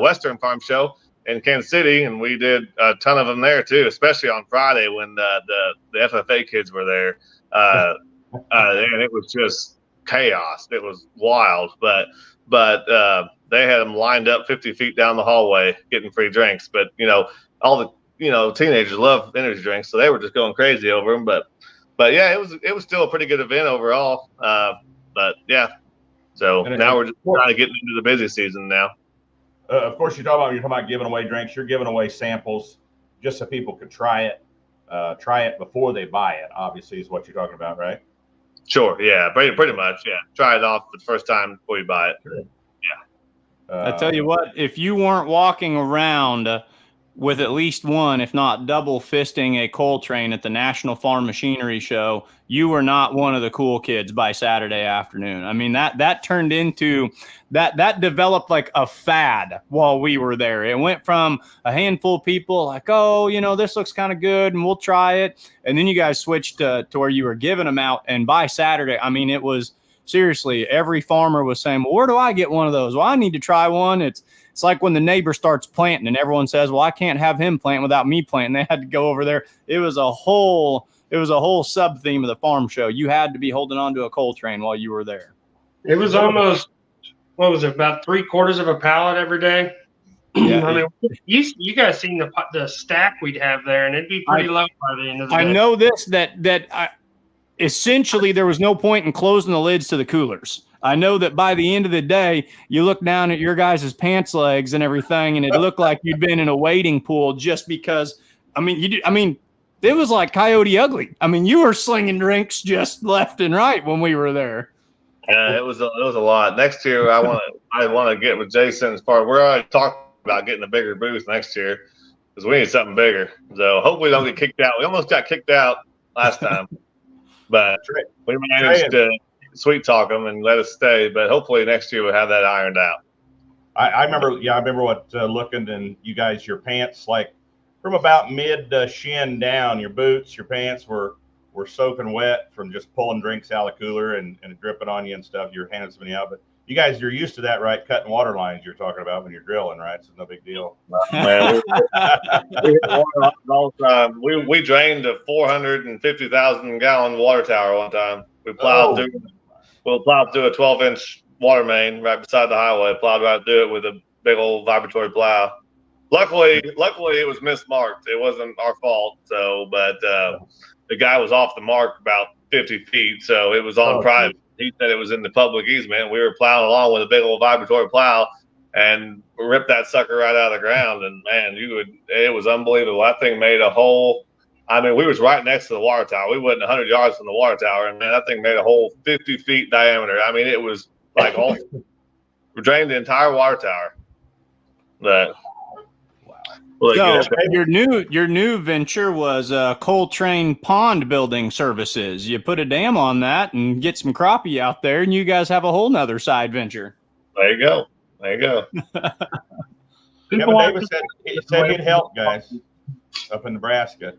Western Farm Show in Kansas City, and we did a ton of them there too, especially on Friday when the FFA kids were there. And it was just chaos. It was wild, but they had them lined up 50 feet down the hallway getting free drinks. But all the teenagers love energy drinks, so they were just going crazy over them. But yeah, it was still a pretty good event overall. But yeah. So now we're just trying to get into the busy season now. Of course, you're talking about giving away drinks. You're giving away samples just so people could try it before they buy it. Obviously, is what you're talking about, right? Sure. Yeah. Pretty much. Yeah. Try it off the first time before you buy it. Sure. Yeah. I tell you what, if you weren't walking around with at least one, if not double fisting a Coltrane at the National Farm Machinery Show, you were not one of the cool kids by Saturday afternoon. I mean, that turned into that developed like a fad while we were there. It went from a handful of people like, oh, this looks kind of good and we'll try it. And then you guys switched to where you were giving them out. And by Saturday, I mean, it was seriously, every farmer was saying, well, where do I get one of those? Well, I need to try one. It's like when the neighbor starts planting and everyone says, well, I can't have him plant without me planting. They had to go over there. It was a whole sub theme of the farm show. You had to be holding on to a Coltrane while you were there. It was almost what was it, about 3/4 of a pallet every day? Yeah, I mean, you guys seen the stack we'd have there, and it'd be pretty low by the end of the day. I know this that essentially there was no point in closing the lids to the coolers. I know that by the end of the day, you look down at your guys' pants legs and everything, and it looked like you'd been in a wading pool just because. I mean, it was like Coyote Ugly. I mean, you were slinging drinks just left and right when we were there. It was a lot. Next year, I want to get with Jason as far. We're already talking about getting a bigger booth next year because we need something bigger. So hopefully, we don't get kicked out. We almost got kicked out last time, but we managed to sweet talk them and let us stay. But hopefully, next year we'll have that ironed out. I remember. Yeah, I remember what looking and you guys, your pants, like from about mid shin down, your boots, your pants were soaking wet from just pulling drinks out of the cooler and dripping on you and stuff. Your hands spinning out, but you guys, you're used to that, right? Cutting water lines you're talking about when you're drilling, right? So no big deal. Man, we all the time. We drained a 450,000 gallon water tower one time. We plowed through a 12-inch water main right beside the highway. Plowed right through it with a big old vibratory plow. Luckily, it was mismarked. It wasn't our fault. So, but the guy was off the mark about 50 feet, so it was on private. He said it was in the public easement. We were plowing along with a big old vibratory plow and ripped that sucker right out of the ground. And man, it was unbelievable. That thing made a hole. I mean, we was right next to the water tower. We wasn't 100 yards from the water tower, and man, that thing made a hole 50 feet diameter. I mean, it was like we drained the entire water tower. But so your new venture was Coltrane Pond Building Services. You put a dam on that and get some crappie out there, and you guys have a whole nother side venture. There you go. Kevin Davis said he'd help guys up in Nebraska.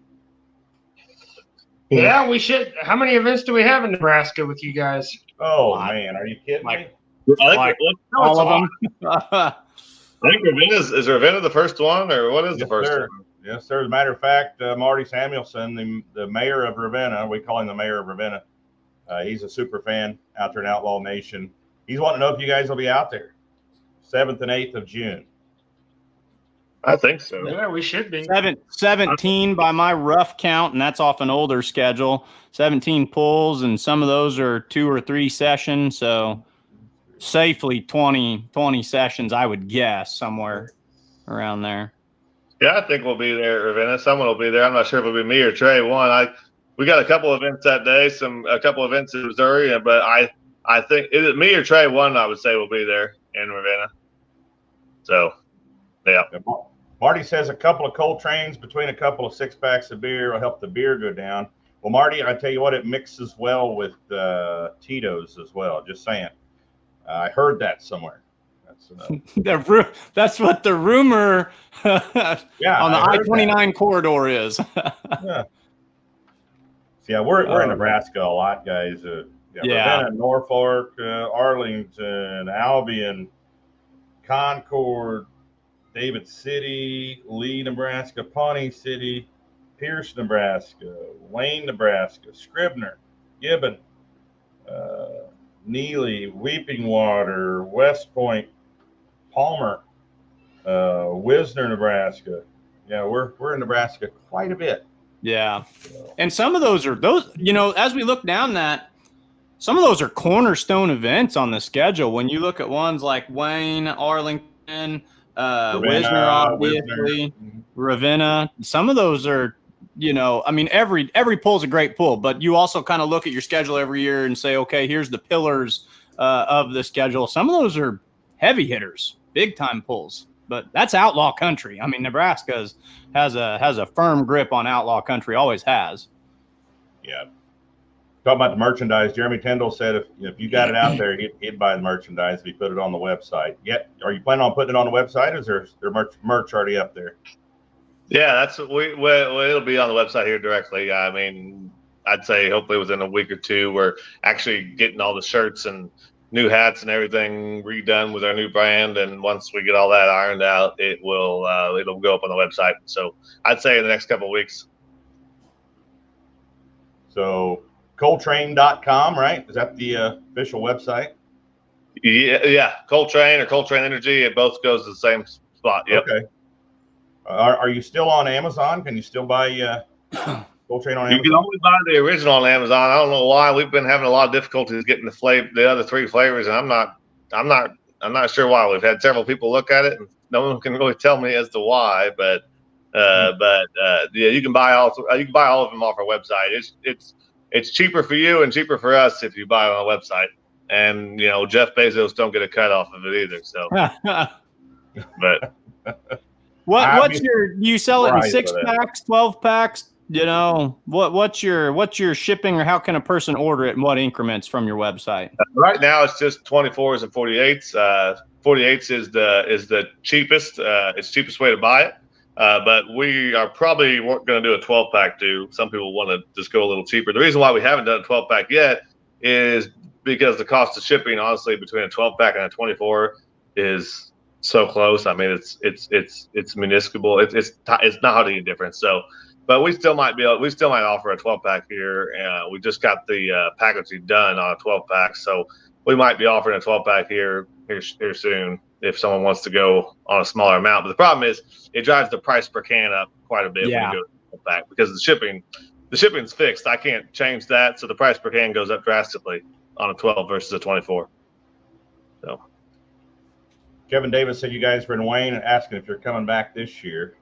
Yeah, we should. How many events do we have in Nebraska with you guys? Oh man, are you kidding me? All of them. I think is Ravenna the first one, or what is the first one? Yes, sir. As a matter of fact, Marty Samuelson, the mayor of Ravenna, we call him the mayor of Ravenna. He's a super fan out there in Outlaw Nation. He's wanting to know if you guys will be out there 7th and 8th of June. I think so. Yeah, we should be. 17 by my rough count, and that's off an older schedule. 17 pulls, and some of those are 2 or 3 sessions, so safely 20 sessions, I would guess, somewhere around there. Yeah, I think we'll be there, Ravenna. Someone will be there. I'm not sure if it'll be me or Trey. We got a couple events that day, a couple events in Missouri, but I think is it me or Trey? One I would say will be there in Ravenna. So, yeah. Marty says a couple of Coltrane's between a couple of 6-packs of beer will help the beer go down. Well, Marty, I tell you what, it mixes well with Tito's as well. Just saying. I heard that somewhere. That's what the rumor on the I-29 corridor is. Yeah, we're in Nebraska a lot, guys. Ravenna, Norfolk, Arlington, Albion, Concord, David City, Lee, Nebraska, Pawnee City, Pierce, Nebraska, Wayne, Nebraska, Scribner, Gibbon, Neely, Weeping Water, West Point, Palmer, Wisner, Nebraska. Yeah, we're in Nebraska quite a bit. Yeah. And some of those, as we look down that, some of those are cornerstone events on the schedule. When you look at ones like Wayne, Arlington, Wisner, obviously, Ravenna, some of those are, every pull's a great pull, but you also kind of look at your schedule every year and say, okay, here's the pillars of the schedule. Some of those are heavy hitters, big time pulls, but that's outlaw country. I mean, Nebraska has a firm grip on outlaw country, always has. Yeah. Talking about the merchandise, Jeremy Tyndall said if you got it out there, he'd buy the merchandise if he put it on the website. Are you planning on putting it on the website? Or is there merch already up there? Yeah, that's it'll be on the website here directly. I mean, I'd say hopefully within a week or two, we're actually getting all the shirts and new hats and everything redone with our new brand. And once we get all that ironed out, it'll go up on the website. So I'd say in the next couple of weeks. So Coltrane.com, right? Is that the official website? Yeah. Coltrane or Coltrane Energy, it both goes to the same spot. Yep. Okay. Are you still on Amazon? Can you still buy Coltrane on Amazon? You can only buy the original on Amazon. I don't know why. We've been having a lot of difficulties getting the other 3 flavors, and I'm not sure why. We've had several people look at it, and no one can really tell me as to why. But yeah, you can buy all of them off our website. It's cheaper for you and cheaper for us if you buy it on the website. And Jeff Bezos don't get a cut off of it either. So, but what's your? Do you sell it in 6-packs, 12-packs? What's your shipping, or how can a person order it in what increments from your website? Right now, it's just 24s and 48s. 48s is the cheapest. It's the cheapest way to buy it. But we are probably going to do a 12-pack too. Some people want to just go a little cheaper. The reason why we haven't done a 12-pack yet is because the cost of shipping, honestly, between a 12-pack and a 24 is so close. I mean, it's minuscule. It's not hardly any difference. So, but we still might offer a 12-pack here. We just got the packaging done on a 12-pack, so we might be offering a 12-pack here soon if someone wants to go on a smaller amount. But the problem is it drives the price per can up quite a bit when you go to 12-pack because the shipping's fixed. I can't change that, so the price per can goes up drastically on a 12 versus a 24. So Kevin Davis said you guys were in Wayne and asking if you're coming back this year.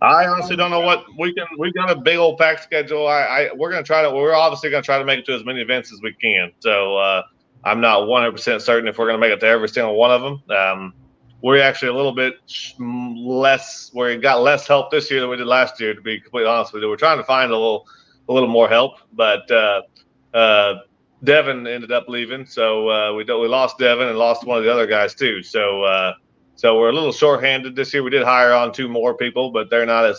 I honestly don't know what we got a big old pack schedule. We're obviously gonna try to make it to as many events as we can. So I'm not 100% certain if we're gonna make it to every single one of them. We're actually a little bit less. We got less help this year than we did last year. To be completely honest with you, we're trying to find a little more help, but Devin ended up leaving, so we lost Devin and lost one of the other guys too. So we're a little shorthanded this year. We did hire on 2 more people, but they don't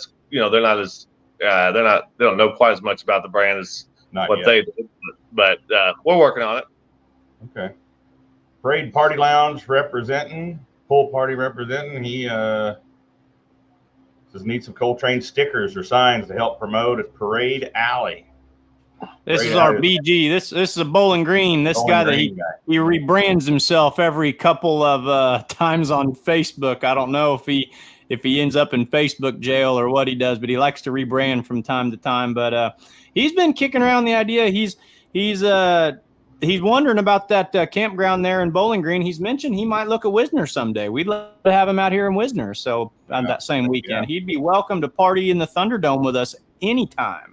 know quite as much about the brand as they did. But we're working on it. Okay. Parade Party Lounge representing, Pool Party representing. He says need some Coltrane stickers or signs to help promote at Parade Alley. This is our BG. This is a Bowling Green. This guy that he rebrands himself every couple of times on Facebook. I don't know if he ends up in Facebook jail or what he does, but he likes to rebrand from time to time. But he's been kicking around the idea. He's wondering about that campground there in Bowling Green. He's mentioned he might look at Wisner someday. We'd love to have him out here in Wisner. So on that same weekend, he'd be welcome to party in the Thunderdome with us anytime.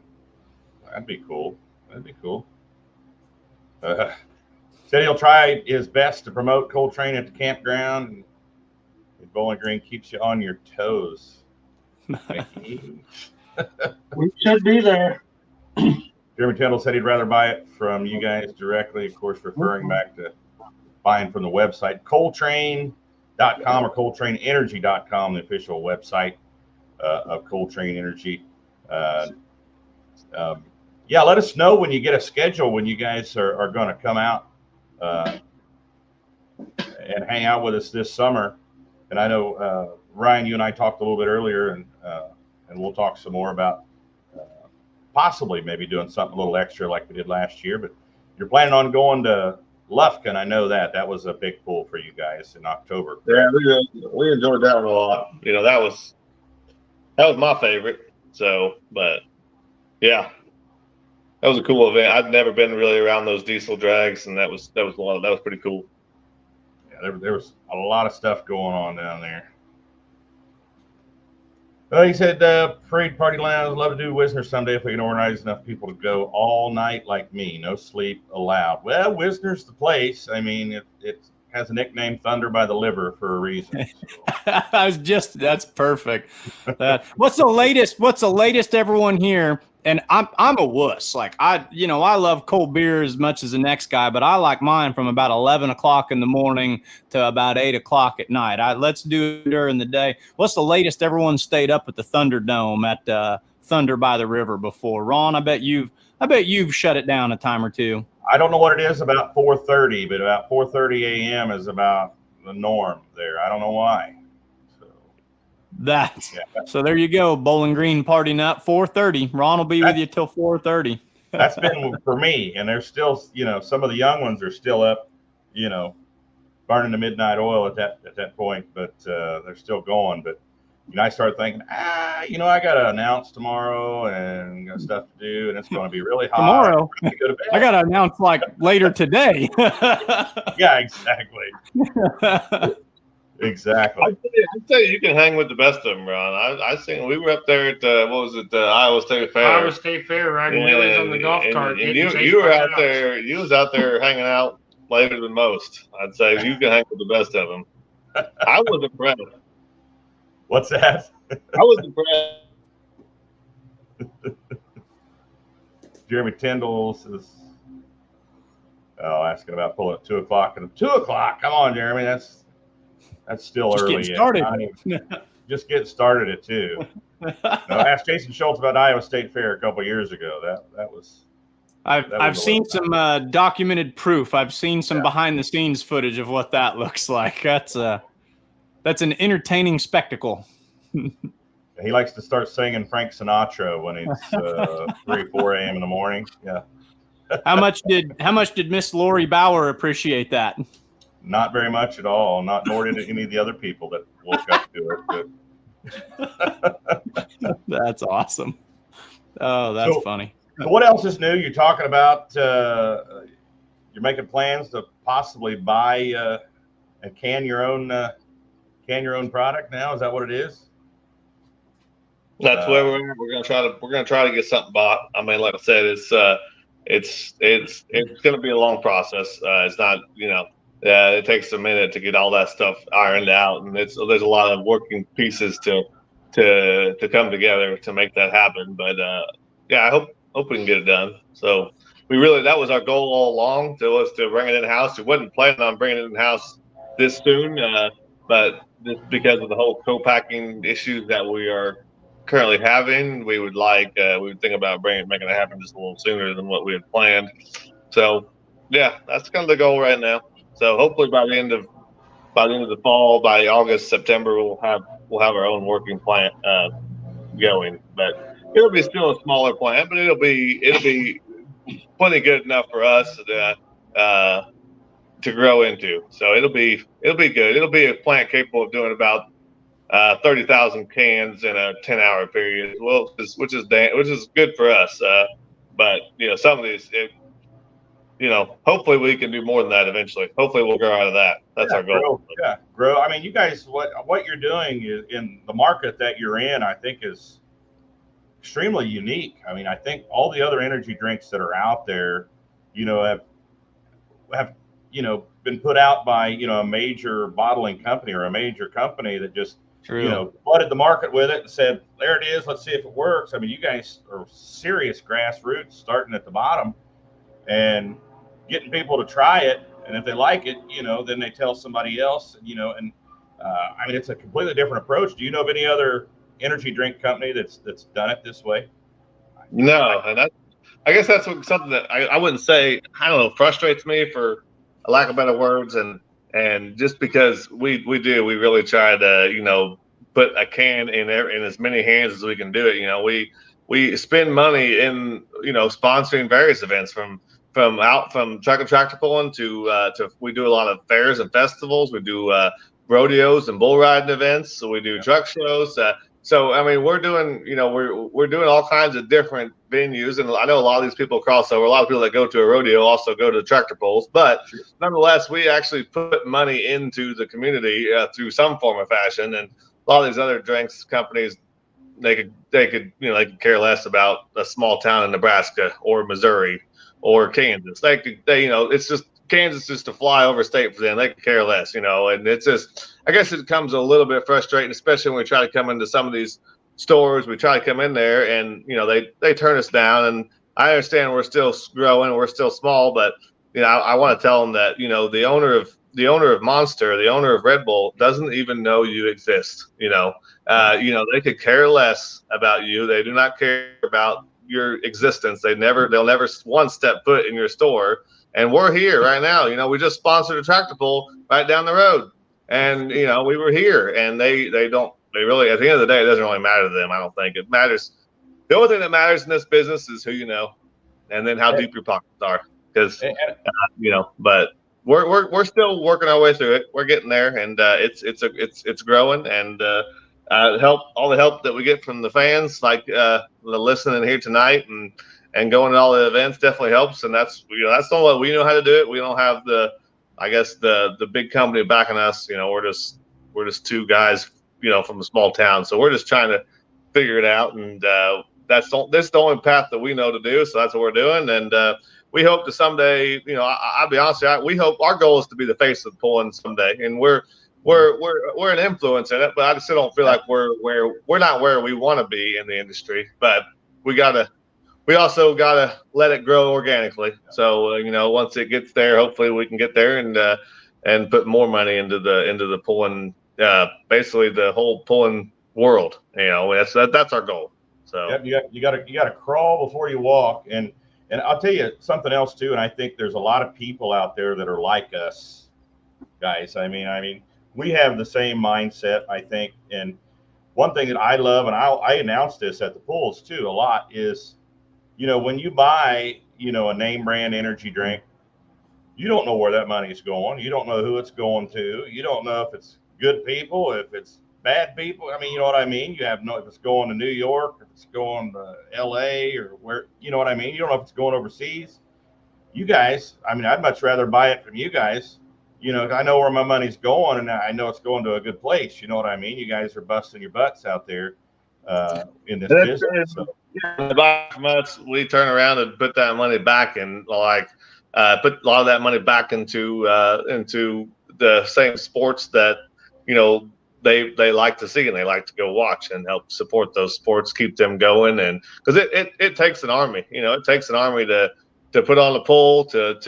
That'd be cool. Said he'll try his best to promote Coltrane at the campground. And Bowling Green keeps you on your toes. We should be there. Jeremy Tindall said he'd rather buy it from you guys directly, of course, referring back to buying from the website. Coltrane.com or ColtraneEnergy.com, the official website of Coltrane Energy. Yeah, let us know when you get a schedule when you guys are going to come out and hang out with us this summer. And I know, Ryan, you and I talked a little bit earlier, and we'll talk some more about possibly maybe doing something a little extra like we did last year. But you're planning on going to Lufkin. I know that was a big pull for you guys in October. Yeah, we enjoyed that one a lot. That was my favorite. So, but yeah. That was a cool event. I'd never been really around those diesel drags, and that was pretty cool. Yeah, there was a lot of stuff going on down there. Well, he said, Parade Party Lounge, love to do Wisner someday if we can organize enough people to go all night like me. No sleep allowed. Well, Wisner's the place. I mean, it has a nickname Thunder by the Liver for a reason. So. That's perfect. What's the latest everyone here? And I'm a wuss. Like I love cold beer as much as the next guy, but I like mine from about 11 o'clock in the morning to about 8 o'clock at night. Let's do it during the day. What's the latest everyone stayed up at the Thunderdome at Thunder by the River before? Ron, I bet you've shut it down a time or two. I don't know what it is about 4:30, but about 4:30 a.m. is about the norm there. I don't know why. So there you go, Bowling Green party nut 4:30. Ron will be with you till 4:30. That's been for me, and there's still, some of the young ones are still up burning the midnight oil at that point, but they're still going. But I started thinking, I got to announce tomorrow and got stuff to do, and it's going to be really hot. Tomorrow, I go to bed. I got to announce like later today. Yeah, exactly. Exactly. I'd say you can hang with the best of them, Ron. I seen we were up there at the Iowa State Fair. Iowa State Fair riding wheelies on the golf cart. And you were out there. You was out there hanging out later than most. I'd say you can hang with the best of them. I was impressed. What's that? I was impressed. Jeremy Tyndall says, asking about pulling at 2 o'clock. And 2 o'clock, come on, Jeremy. That's still Just early. getting started. Just getting started at 2. I asked Jason Schultz about Iowa State Fair a couple of years ago. That was. I've seen some documented proof. I've seen some behind the scenes footage of what that looks like. That's an entertaining spectacle. He likes to start singing Frank Sinatra when it's 3, 4 a.m. in the morning. Yeah. How much did Miss Lori Bauer appreciate that? Not very much at all. Nor did any of the other people that woke up to it. That's awesome. Oh, that's funny. So what else is new? You're talking about you're making plans to possibly buy and can your own product now. Is that what it is? That's where we're gonna try to get something bought. I mean, like I said, it's gonna be a long process. It's not, it takes a minute to get all that stuff ironed out, and there's a lot of working pieces to come together to make that happen. But I hope we can get it done. So that was our goal all along, to bring it in house. We wasn't planning on bringing it in house this soon, but just because of the whole co-packing issues that we are currently having, we would think about making it happen just a little sooner than what we had planned. So that's kind of the goal right now. So hopefully by the end of the fall, by August, September, we'll have our own working plant going. But it'll be still a smaller plant, but it'll be plenty good enough for us to grow into. So it'll be good. It'll be a plant capable of doing about 30,000 cans in a 10-hour period. Well, which is good for us. But some of these, hopefully we can do more than that eventually. Hopefully we'll grow out of that. That's our goal. Grow. I mean, you guys, what you're doing is, in the market that you're in, I think is extremely unique. I mean, I think all the other energy drinks that are out there, have been put out by a major bottling company or a major company that just flooded the market with it and said, there it is, let's see if it works. I mean, you guys are serious grassroots, starting at the bottom and getting people to try it, and if they like it, then they tell somebody else, I mean, it's a completely different approach. Do you know of any other energy drink company that's done it this way? No, and I guess that's something that I wouldn't say, I don't know, frustrates me, for a lack of better words, and just because we really try to put a can in as many hands as we can do it. We spend money in sponsoring various events, from truck and tractor pulling to we do a lot of fairs and festivals. We do rodeos and bull riding events. So we do truck shows. So I mean, we're doing we're doing all kinds of different venues, and I know a lot of these people cross over. A lot of people that go to a rodeo also go to tractor pulls, but nonetheless, we actually put money into the community through some form of fashion. And a lot of these other drinks companies, they could care less about a small town in Nebraska or Missouri or Kansas. It's just Kansas just to fly over state for them. They could care less, and it's just, I guess it becomes a little bit frustrating, especially when we try to come into some of these stores. We try to come in there and, they turn us down. And I understand we're still growing, we're still small, but, I want to tell them that, the owner of Monster, the owner of Red Bull, doesn't even know you exist. They could care less about you. They do not care about your existence. They'll never one step foot in your store. And we're here right now. We just sponsored a tractor pull right down the road, and we were here. And they really, at the end of the day, it doesn't really matter to them. I don't think it matters. The only thing that matters in this business is who you know, and then how deep your pockets are. Because but we're still working our way through it. We're getting there, and it's growing, and all the help that we get from the fans, like the listening here tonight and going to all the events definitely helps. And that's the only way we know how to do it. We don't have the big company backing us. We're just two guys, from a small town. So we're just trying to figure it out. And this is the only path that we know to do. So that's what we're doing. And we hope to someday, I'll be honest with you, we hope our goal is to be the face of pulling someday. And we're an influence in it, but I just still don't feel like we're not where we want to be in the industry. But we also gotta let it grow organically. So once it gets there, hopefully we can get there and put more money into the pulling, basically the whole pulling world. That's our goal. So you gotta crawl before you walk. And I'll tell you something else too. And I think there's a lot of people out there that are like us, guys. I mean, we have the same mindset, I think. And one thing that I love, and I announce this at the pulls too a lot, is, when you buy, a name brand energy drink, you don't know where that money is going. You don't know who it's going to. You don't know if it's good people, if it's bad people. I mean, you know what I mean? You have no, if it's going to New York, if it's going to LA or where, you know what I mean? You don't know if it's going overseas. You guys, I mean, I'd much rather buy it from you guys. I know where my money's going, and I know it's going to a good place. You know what I mean? You guys are busting your butts out there in this business. So. From us, we turn around and put that money back and put a lot of that money back into the same sports that they like to see and they like to go watch, and help support those sports, keep them going. And because it takes an army, it takes an army to put on the pull ain't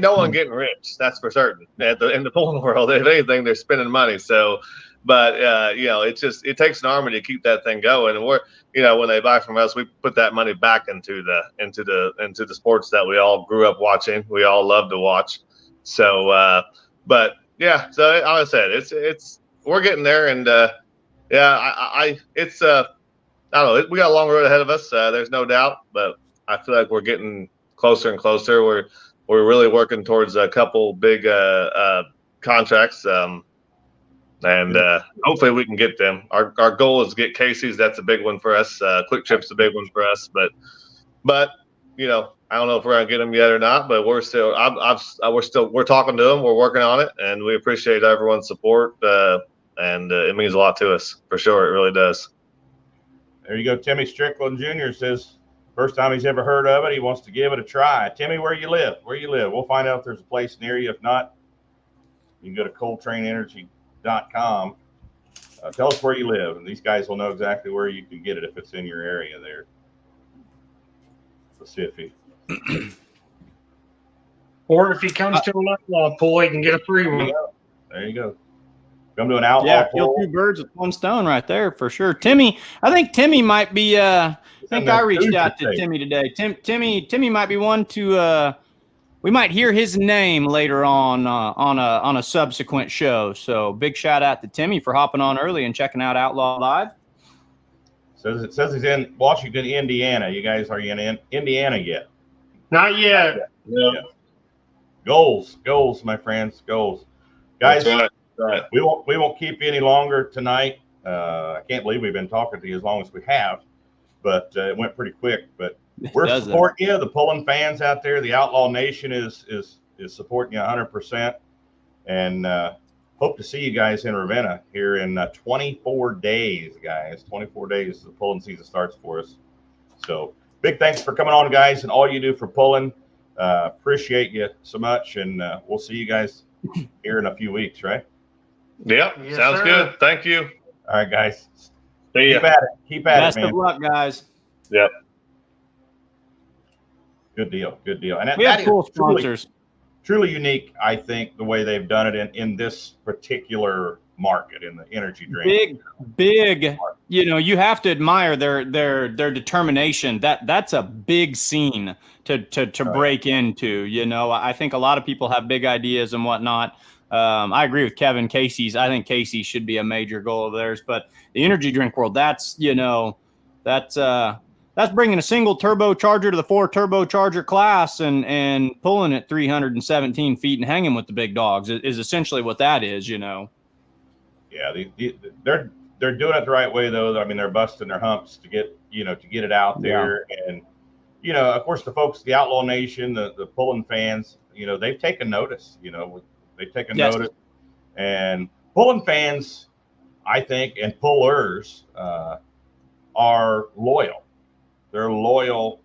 no one getting rich, that's for certain. In the pulling world, if anything, they're spending money. So, but it takes an army to keep that thing going. And we're when they buy from us, we put that money back into the sports that we all grew up watching, we all love to watch. So, but yeah, so like I said, it's we're getting there, and I don't know, we got a long road ahead of us. There's no doubt, but I feel like we're getting closer and closer. We're really working towards a couple big contracts, and hopefully we can get them. Our goal is to get Casey's. That's a big one for us. Quick Trip's a big one for us, but I don't know if we're gonna get them yet or not. But we're still we're talking to them. We're working on it, and we appreciate everyone's support. And it means a lot to us for sure. It really does. There you go. Timmy Strickland Jr. says, first time he's ever heard of it, he wants to give it a try. Timmy, where you live? We'll find out if there's a place near you. If not, you can go to ColdTrainEnergy.com. Tell us where you live, and these guys will know exactly where you can get it if it's in your area there. Let's see if he... Or if he comes to an Outlaw pull, he can get a free one. There you go. Come to an Outlaw pull. Kill two birds with one stone right there for sure. Timmy, I think Timmy might be I reached out to Timmy today. Timmy might be one to we might hear his name later on a subsequent show. So big shout out to Timmy for hopping on early and checking out Outlaw Live. It says he's in Washington, Indiana. You guys, are you in Indiana yet? Not yet. Yeah. Goals, my friends, goals. Guys, That's right. We won't keep you any longer tonight. I can't believe we've been talking to you as long as we have, but it went pretty quick. But we're supporting you, the pulling fans out there. The Outlaw Nation is supporting you 100%, and hope to see you guys in Ravenna here in 24 days, guys. 24 days the pulling season starts for us. So big thanks for coming on, guys, and all you do for pulling. Appreciate you so much, and we'll see you guys here in a few weeks, right? Yep, yes, sounds good. Thank you. All right, guys. See ya. Keep at Best it, man. of luck, guys. Yep. Good deal. And we have cool sponsors. Truly unique, I think, the way they've done it in this particular market, in the energy drink. Big. You have to admire their determination. That's a big scene to break into. I think a lot of people have big ideas and whatnot. I agree with Kevin. I think Casey's should be a major goal of theirs. But the energy drink world, that's That's bringing a single turbocharger to the 4 turbocharger class and pulling at 317 feet and hanging with the big dogs is essentially what that is, you know. Yeah, they're doing it the right way though. I mean, they're busting their humps to get it out there, and of course the folks, the Outlaw Nation, the pulling fans, they've taken notice. They've taken notice, and pulling fans, I think, and pullers are loyal. They're loyal.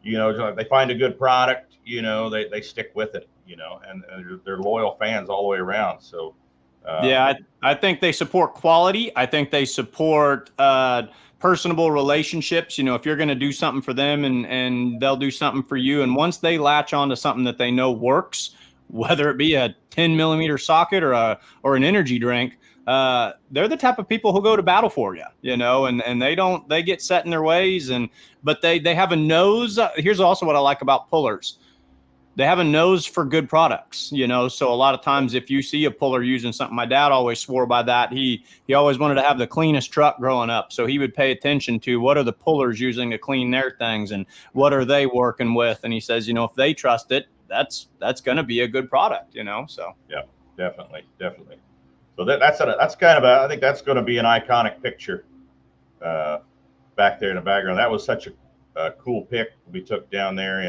They find a good product. They stick with it. And they're loyal fans all the way around. So. I think they support quality. I think they support personable relationships. If you're going to do something for them and they'll do something for you. And once they latch on to something that they know works, whether it be a 10 millimeter socket or an energy drink, they're the type of people who go to battle for you, and they get set in their ways. But they have a nose. Here's also what I like about pullers. They have a nose for good products, so a lot of times if you see a puller using something, my dad always swore by that. He always wanted to have the cleanest truck growing up. So he would pay attention to what are the pullers using to clean their things and what are they working with. And he says, if they trust it, that's going to be a good product, so. Yeah, definitely. So that's kind of I think that's going to be an iconic picture back there in the background. That was such a cool pic we took down there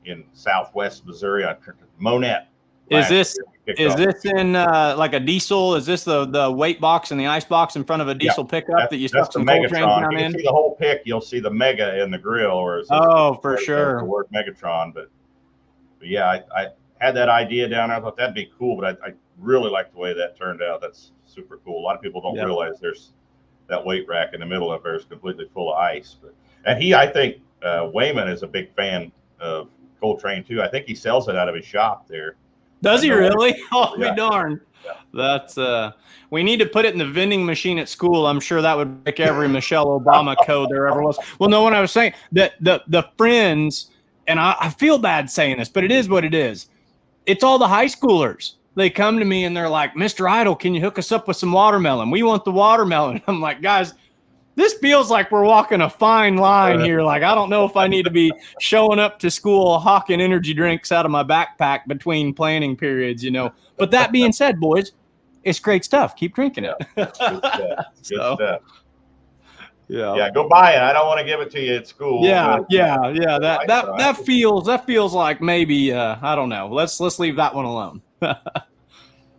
in Southwest Missouri on Monette. Is this in like a diesel? Is this the weight box and the ice box in front of a diesel pickup that you stuck some Coltrane down in? You see the whole pic, you'll see the Mega in the grill, or for sure the word Megatron. But yeah, I had that idea down there. I thought that'd be cool, but I really like the way that turned out. That's super cool. A lot of people don't realize there's that weight rack in the middle of there is completely full of ice. And I think Wayman is a big fan of Coltrane too. I think he sells it out of his shop there. Does he really? Oh, be darned. Yeah. That's we need to put it in the vending machine at school. I'm sure that would break every Michelle Obama code there ever was. Well, no, what I was saying that the friends, and I feel bad saying this, but it is what it is. It's all the high schoolers. They come to me and they're like, Mr. Idol, can you hook us up with some watermelon? We want the watermelon. I'm like, guys, this feels like we're walking a fine line here. Like, I don't know if I need to be showing up to school hawking energy drinks out of my backpack between planning periods, But that being said, boys, it's great stuff. Keep drinking it. Good stuff. Yeah, go buy it. I don't want to give it to you at school. Yeah. That feels like maybe I don't know. Let's leave that one alone.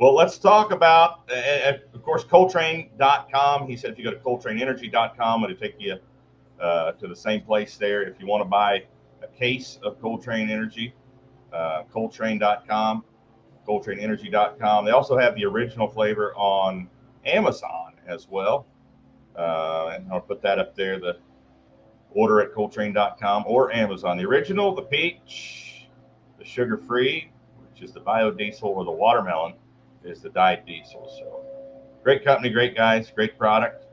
Well, let's talk about, of course, Coltrane.com. He said if you go to ColtraneEnergy.com, it'll take you to the same place there. If you want to buy a case of Coltrane Energy, Coltrane.com, ColtraneEnergy.com. They also have the original flavor on Amazon as well. And I'll put that up there, the order at Coltrane.com or Amazon. The original, the peach, the sugar-free, which is the biodiesel, or the watermelon is the dyed diesel. So great company, great guys, great product.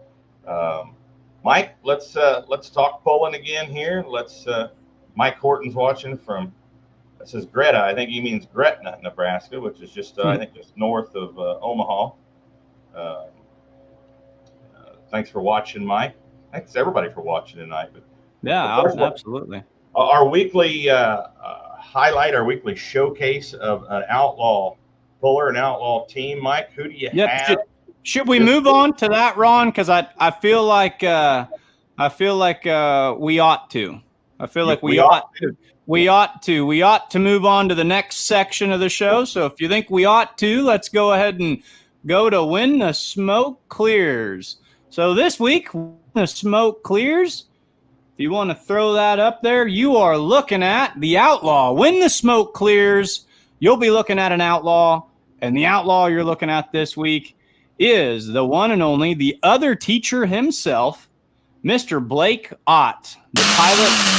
Mike, let's talk pulling again here. Mike Horton's watching from, this is Greta. I think he means Gretna, Nebraska, which is just I think just north of Omaha. Thanks for watching, Mike. Thanks everybody for watching tonight. But yeah, absolutely. Our weekly highlight, our weekly showcase of an outlaw puller, an outlaw team. Mike, who do you have? Should we move on to that, Ron? Because I feel like we ought to. I feel like we ought to. We ought to move on to the next section of the show. So if you think we ought to, let's go ahead and go to When the Smoke Clears. So this week, When the Smoke Clears, if you want to throw that up there, you are looking at the Outlaw. When the smoke clears, you'll be looking at an outlaw, and the outlaw you're looking at this week is the one and only, the other teacher himself, Mr. Blake Ott, the pilot.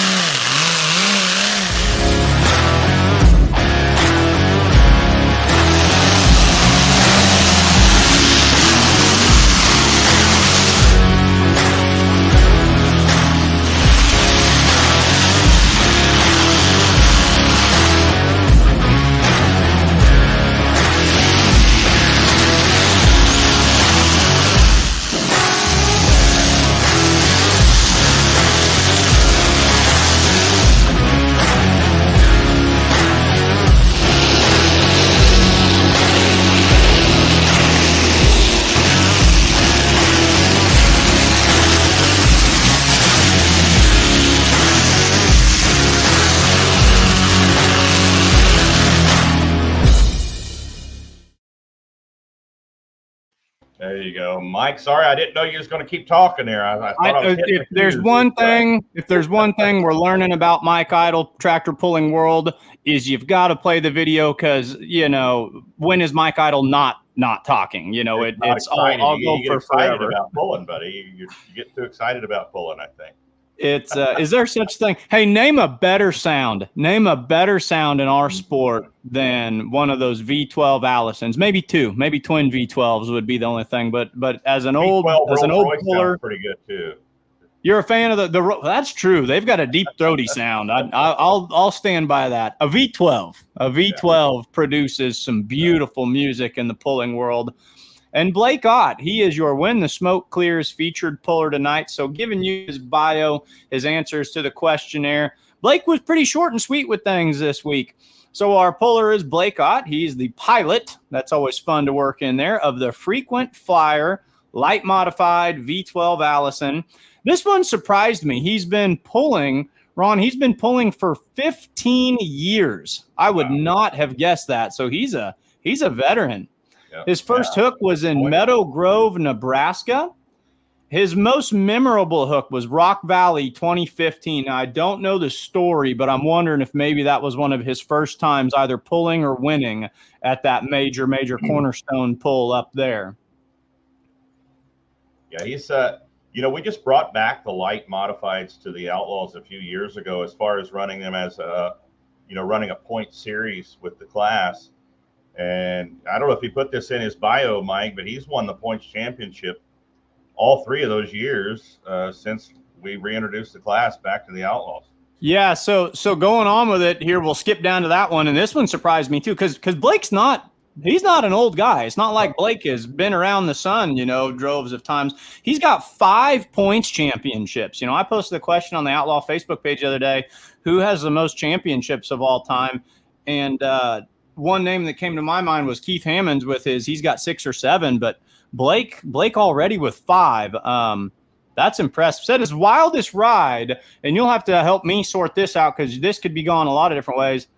There you go, Mike. Sorry, I didn't know you was going to keep talking there. I thought I was hitting if there's one thing we're learning about Mike Idle tractor pulling world is you've got to play the video because when is Mike Idle not talking? It's I'll go for forever about pulling, buddy. You get too excited about pulling. I think it's is there such thing? Hey, name a better sound in our sport than one of those V12 Allisons. Maybe twin V12s would be the only thing. But as an old puller, pretty good too. You're a fan of the that's true. They've got a deep throaty sound. I'll stand by that. A V12 produces some beautiful music in the pulling world. And Blake Ott, he is your When the Smoke Clears featured puller tonight. So giving you his bio, his answers to the questionnaire. Blake was pretty short and sweet with things this week. So our puller is Blake Ott. He's the pilot. That's always fun to work in there, of the frequent flyer light modified V12 Allison. This one surprised me. He's been pulling for 15 years. I would not have guessed that. So he's a veteran. Yep. His first hook was in Meadow Grove, Nebraska. His most memorable hook was Rock Valley 2015. Now, I don't know the story, but I'm wondering if maybe that was one of his first times either pulling or winning at that major cornerstone pull up there. Yeah, he's we just brought back the light modifieds to the Outlaws a few years ago as far as running them as running a point series with the class. And I don't know if he put this in his bio, Mike, but he's won the points championship all 3 of those years since we reintroduced the class back to the Outlaws. Yeah, so going on with it here, we'll skip down to that one. And this one surprised me too, because Blake's he's not an old guy. It's not like Blake has been around the sun, droves of times. He's got 5 points championships. I posted a question on the Outlaw Facebook page the other day, who has the most championships of all time? And one name that came to my mind was Keith Hammonds with he's got 6 or 7, but Blake already with 5. That's impressive. Said his wildest ride, and you'll have to help me sort this out because this could be gone a lot of different ways,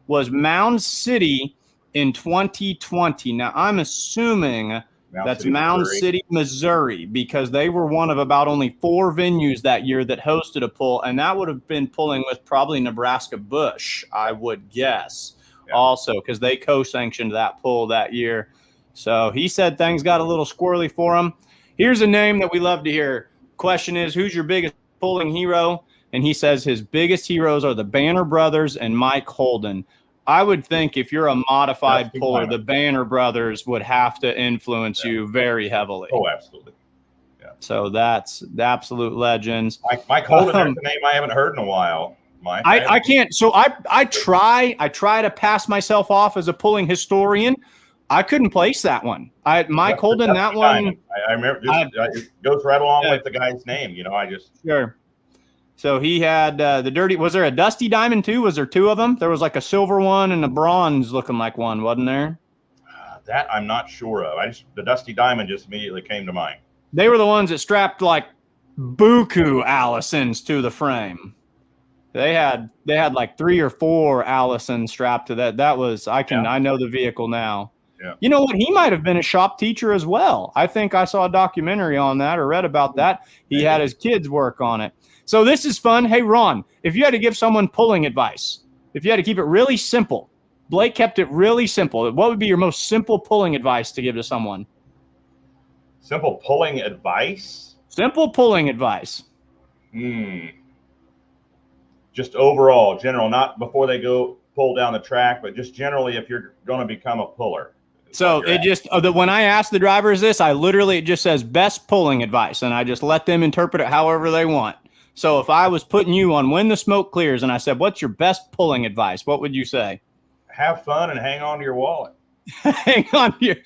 was Mound City in 2020. Now, I'm assuming that's Mound City, Missouri, because they were one of about only 4 venues that year that hosted a pull, and that would have been pulling with probably Nebraska Bush, I would guess. Also, because they co-sanctioned that pull that year. So he said things got a little squirrely for him. Here's a name that we love to hear. Question is, who's your biggest pulling hero? And he says his biggest heroes are the Banner brothers and Mike Holden. I would think if you're a modified puller, the Banner brothers would have to influence you very heavily. Oh, absolutely. Yeah. So that's the absolute legends. Mike Holden, that's a name I haven't heard in a while. I can't. So I try to pass myself off as a pulling historian. I couldn't place that one. Mike Holden, that one. I remember. It goes right along with the guy's name. Sure. So he had the dirty. Was there a Dusty Diamond too? Was there 2 of them? There was like a silver one and a bronze looking like one, wasn't there? That I'm not sure of. The Dusty Diamond just immediately came to mind. They were the ones that strapped like buku Allisons to the frame. They had like 3 or 4 Allisons strapped to that. That was I know the vehicle now. Yeah. You know what? He might have been a shop teacher as well. I think I saw a documentary on that or read about that. He had his kids work on it. So this is fun. Hey, Ron, if you had to give someone pulling advice, if you had to keep it really simple, Blake kept it really simple. What would be your most simple pulling advice to give to someone? Simple pulling advice? Simple pulling advice. Just overall, general, not before they go pull down the track, but just generally if you're going to become a puller. So it just, when I ask the drivers this, it just says best pulling advice, and I just let them interpret it however they want. So if I was putting you on When the Smoke Clears and I said, what's your best pulling advice? What would you say? Have fun and hang on to your wallet. Hang on to your,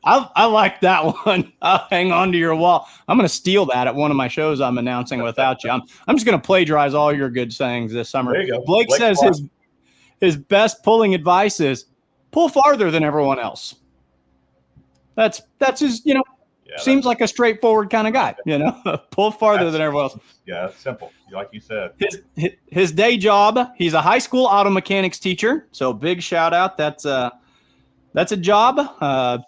I like that one. I'll hang on to your wall. I'm going to steal that at one of my shows I'm announcing without you. I'm just going to plagiarize all your good sayings this summer. There you go. Blake says his best pulling advice is pull farther than everyone else. That's his, seems like a straightforward kind of guy, pull farther than everyone else. Yeah, it's simple. Like you said. His day job, he's a high school auto mechanics teacher. So big shout out. That's That's a job.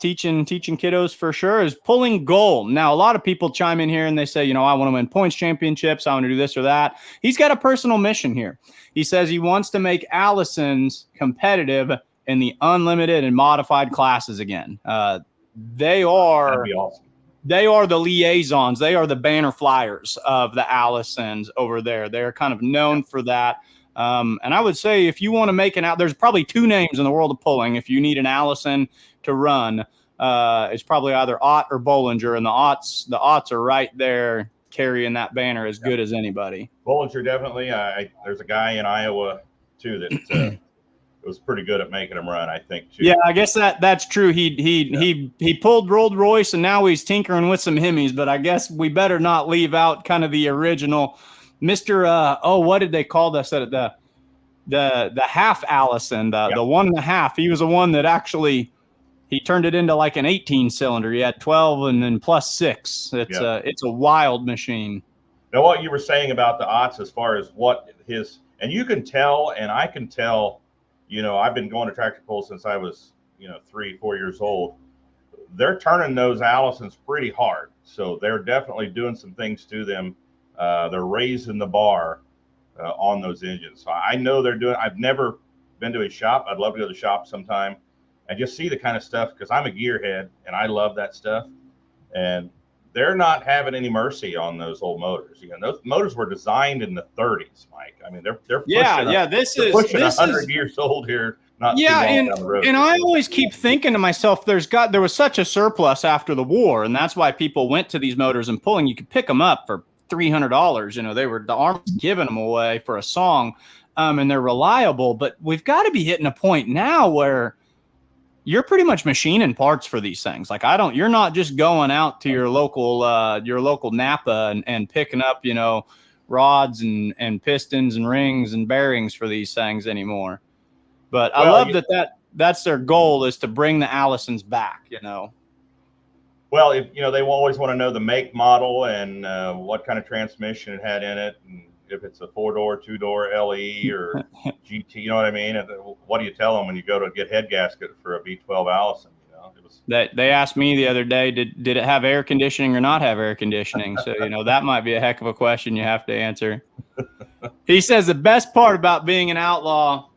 Teaching kiddos for sure is pulling goal. Now, a lot of people chime in here and they say, you know, I want to win points championships. I want to do this or that. He's got a personal mission here. He says he wants to make Allison's competitive in the unlimited and modified classes again. They are That'd be awesome. They are the liaisons. They are the banner flyers of the Allisons over there. They're kind of known for that. And I would say if you want to make there's probably two names in the world of pulling. If you need an Allison to run, it's probably either Ott or Bollinger, and the Otts are right there carrying that banner as good as anybody. Bollinger definitely. There's a guy in Iowa too that was pretty good at making them run, I think too. Yeah, I guess that's true. He pulled Rolls Royce, and now he's tinkering with some Hemis. But I guess we better not leave out kind of the original. Mr. What did they call this? The half Allison, the 1.5. He was the one that actually he turned it into like an 18 cylinder. He had 12 and then plus 6. It's a wild machine. Now, what you were saying about the Otts as far as and you can tell, and I can tell, you know, I've been going to tractor pull since I was, 3-4 years old. They're turning those Allisons pretty hard. So they're definitely doing some things to them. They're raising the bar on those engines. So I know they're doing. I've never been to a shop. I'd love to go to the shop sometime and just see the kind of stuff, because I'm a gearhead and I love that stuff. And they're not having any mercy on those old motors. Those motors were designed in the 30s, Mike. I mean, they're pushing 100 years old here. Not too long down the road. And I always keep thinking to myself, there was such a surplus after the war, and that's why people went to these motors and pulling. You could pick them up for $300. The Army's giving them away for a song, and they're reliable. But we've got to be hitting a point now where you're pretty much machining parts for these things. Like you're not just going out to your local Napa and picking up, rods and pistons and rings and bearings for these things anymore. But I love that's their goal, is to bring the Allisons back, Well, if they will always want to know the make, model, and what kind of transmission it had in it, and if it's a 4-door, 2-door LE or GT, you know what I mean? And what do you tell them when you go to get head gasket for a V12 Allison? They asked me the other day, did it have air conditioning or not have air conditioning? So that might be a heck of a question you have to answer. He says the best part about being an outlaw